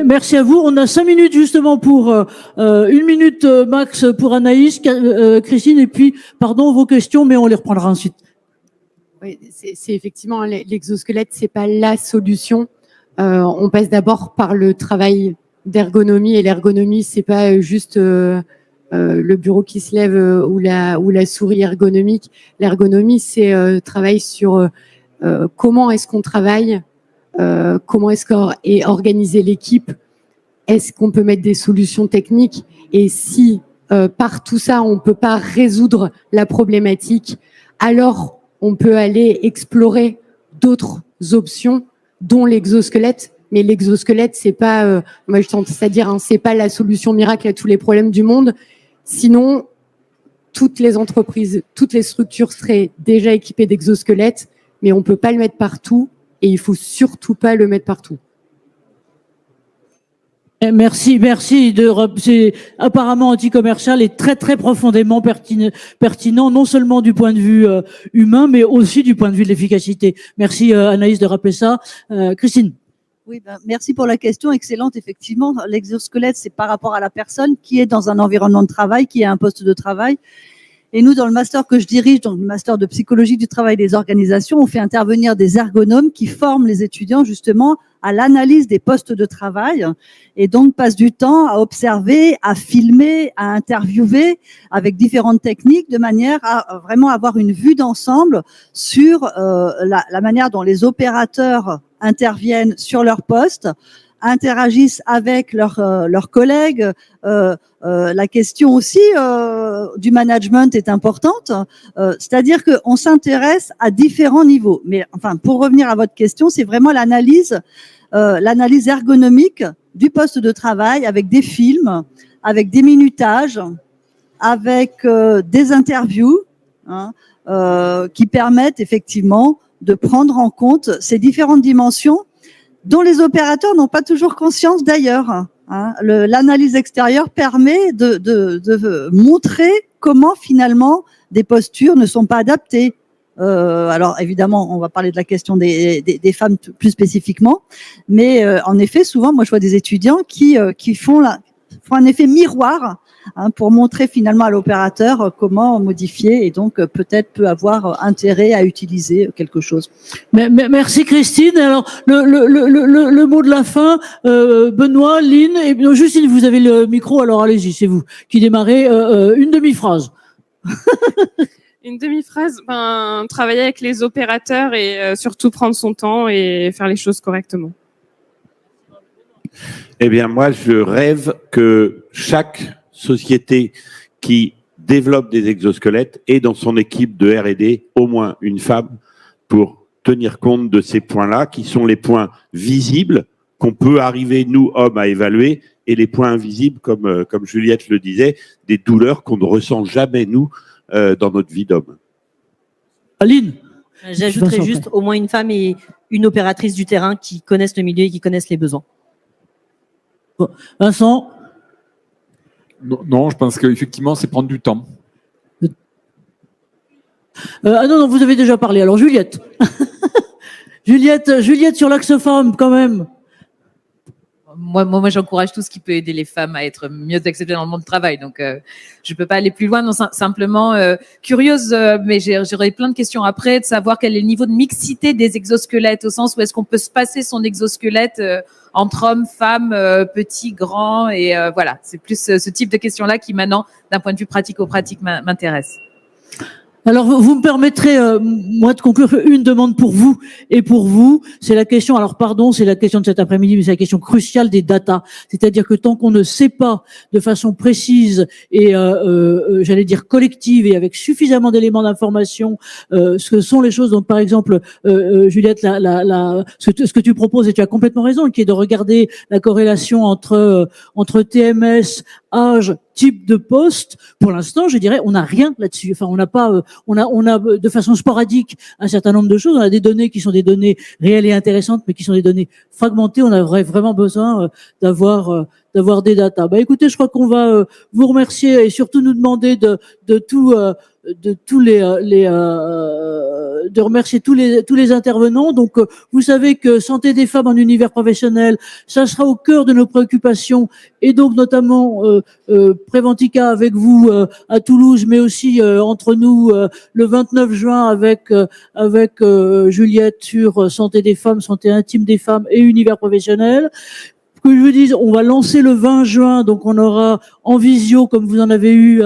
Merci à vous. On a 5 minutes justement pour 1 minute max pour Anaïs, Christine, et puis, pardon, vos questions, mais on les reprendra ensuite. Oui, c'est effectivement l'exosquelette, c'est pas la solution. On passe d'abord par le travail d'ergonomie et l'ergonomie, c'est pas juste le bureau qui se lève ou la souris ergonomique. L'ergonomie, c'est travail sur comment est-ce qu'on travaille, comment est-ce qu'est organisée l'équipe, est-ce qu'on peut mettre des solutions techniques et si par tout ça on peut pas résoudre la problématique, alors on peut aller explorer d'autres options, dont l'exosquelette. Mais l'exosquelette, c'est pas, moi je tente à dire, c'est pas la solution miracle à tous les problèmes du monde. Sinon, toutes les entreprises, toutes les structures seraient déjà équipées d'exosquelettes, mais on peut pas le mettre partout et il faut surtout pas le mettre partout. Merci. C'est apparemment anti-commercial et très très profondément pertinent, non seulement du point de vue humain, mais aussi du point de vue de l'efficacité. Merci Anaïs de rappeler ça. Christine. Oui, merci pour la question excellente. Effectivement, l'exosquelette, c'est par rapport à la personne qui est dans un environnement de travail, qui a un poste de travail. Et nous, dans le master que je dirige, donc le master de psychologie du travail des organisations, on fait intervenir des ergonomes qui forment les étudiants justement à l'analyse des postes de travail et donc passent du temps à observer, à filmer, à interviewer avec différentes techniques de manière à vraiment avoir une vue d'ensemble sur la manière dont les opérateurs interviennent sur leur poste, interagissent avec leurs collègues. La question aussi du management est importante, c'est-à-dire qu'on s'intéresse à différents niveaux. Mais enfin, pour revenir à votre question, c'est vraiment l'analyse ergonomique du poste de travail avec des films, avec des minutages, avec des interviews qui permettent effectivement de prendre en compte ces différentes dimensions dont les opérateurs n'ont pas toujours conscience d'ailleurs. L'analyse extérieure permet de montrer comment finalement des postures ne sont pas adaptées. Alors évidemment, on va parler de la question des femmes plus spécifiquement, mais en effet, souvent, moi je vois des étudiants qui font un effet miroir pour montrer finalement à l'opérateur comment modifier et donc peut-être peut avoir intérêt à utiliser quelque chose. Merci Christine. Alors le mot de la fin, Benoît, Lynn et Justine, vous avez le micro, alors allez-y, c'est vous qui démarrez une demi-phrase. Une demi-phrase, travailler avec les opérateurs et surtout prendre son temps et faire les choses correctement. Eh bien, moi, je rêve que chaque société qui développe des exosquelettes ait dans son équipe de R&D au moins une femme pour tenir compte de ces points-là, qui sont les points visibles qu'on peut arriver, nous, hommes, à évaluer, et les points invisibles, comme Juliette le disait, des douleurs qu'on ne ressent jamais, nous, dans notre vie d'homme. Aline. J'ajouterais juste au moins une femme et une opératrice du terrain qui connaissent le milieu et qui connaissent les besoins. Vincent. Non, je pense qu'effectivement, c'est prendre du temps. Non, vous avez déjà parlé. Alors, Juliette. Juliette sur l'axe femme, quand même. Moi, j'encourage tout ce qui peut aider les femmes à être mieux acceptées dans le monde du travail. Donc, je peux pas aller plus loin. Non, simplement curieuse, mais j'aurais plein de questions après, de savoir quel est le niveau de mixité des exosquelettes, au sens où est-ce qu'on peut se passer son exosquelette entre hommes, femmes, petits, grands, et voilà. C'est plus ce type de questions-là qui, maintenant, d'un point de vue pratico-pratique, m'intéresse. Alors, vous me permettrez, moi, de conclure une demande pour vous et pour vous. C'est la question, alors pardon, c'est la question de cet après-midi, mais c'est la question cruciale des datas. C'est-à-dire que tant qu'on ne sait pas de façon précise et, j'allais dire collective et avec suffisamment d'éléments d'information, ce que sont les choses. Donc, par exemple, Juliette, ce que tu proposes, et tu as complètement raison, qui est de regarder la corrélation entre TMS, âge, type de poste. Pour l'instant, je dirais, on n'a rien là-dessus. Enfin, on n'a pas, on a de façon sporadique un certain nombre de choses. On a des données qui sont des données réelles et intéressantes, mais qui sont des données fragmentées. On aurait vraiment besoin d'avoir des datas. Bah, écoutez, je crois qu'on va vous remercier et surtout nous demander de remercier tous les intervenants. Donc, vous savez que santé des femmes en univers professionnel, ça sera au cœur de nos préoccupations, et donc notamment Préventica avec vous à Toulouse, mais aussi entre nous le 29 juin avec Juliette sur santé des femmes, santé intime des femmes et univers professionnel. Que je vous dise, on va lancer le 20 juin, donc on aura en visio, comme vous en avez eu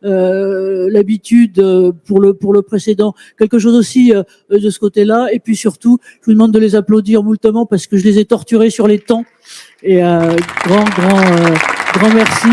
l'habitude pour le précédent, quelque chose aussi de ce côté-là. Et puis surtout, je vous demande de les applaudir moultement parce que je les ai torturés sur les temps. Et grand merci.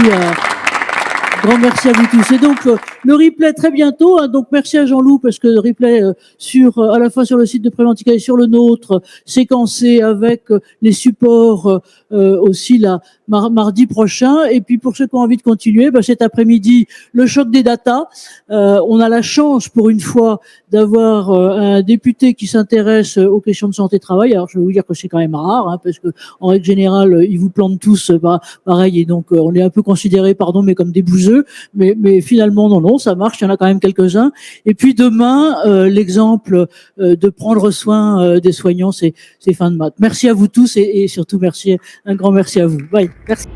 Grand merci à vous tous. Et donc, le replay très bientôt. Hein, donc, merci à Jean-Loup parce que le replay à la fois sur le site de Préventica et sur le nôtre, séquencé avec les supports aussi là, mardi prochain. Et puis, pour ceux qui ont envie de continuer, cet après-midi, le choc des datas. On a la chance, pour une fois, d'avoir un député qui s'intéresse aux questions de santé-travail. Alors, je vais vous dire que c'est quand même rare, hein, parce que en règle générale, ils vous plantent tous pareil. Et donc, on est un peu considérés, pardon, mais comme des bouseux. Mais finalement, non, ça marche. Il y en a quand même quelques-uns. Et puis demain, l'exemple de prendre soin des soignants, c'est fin de maths. Merci à vous tous et surtout un grand merci à vous. Bye. Merci.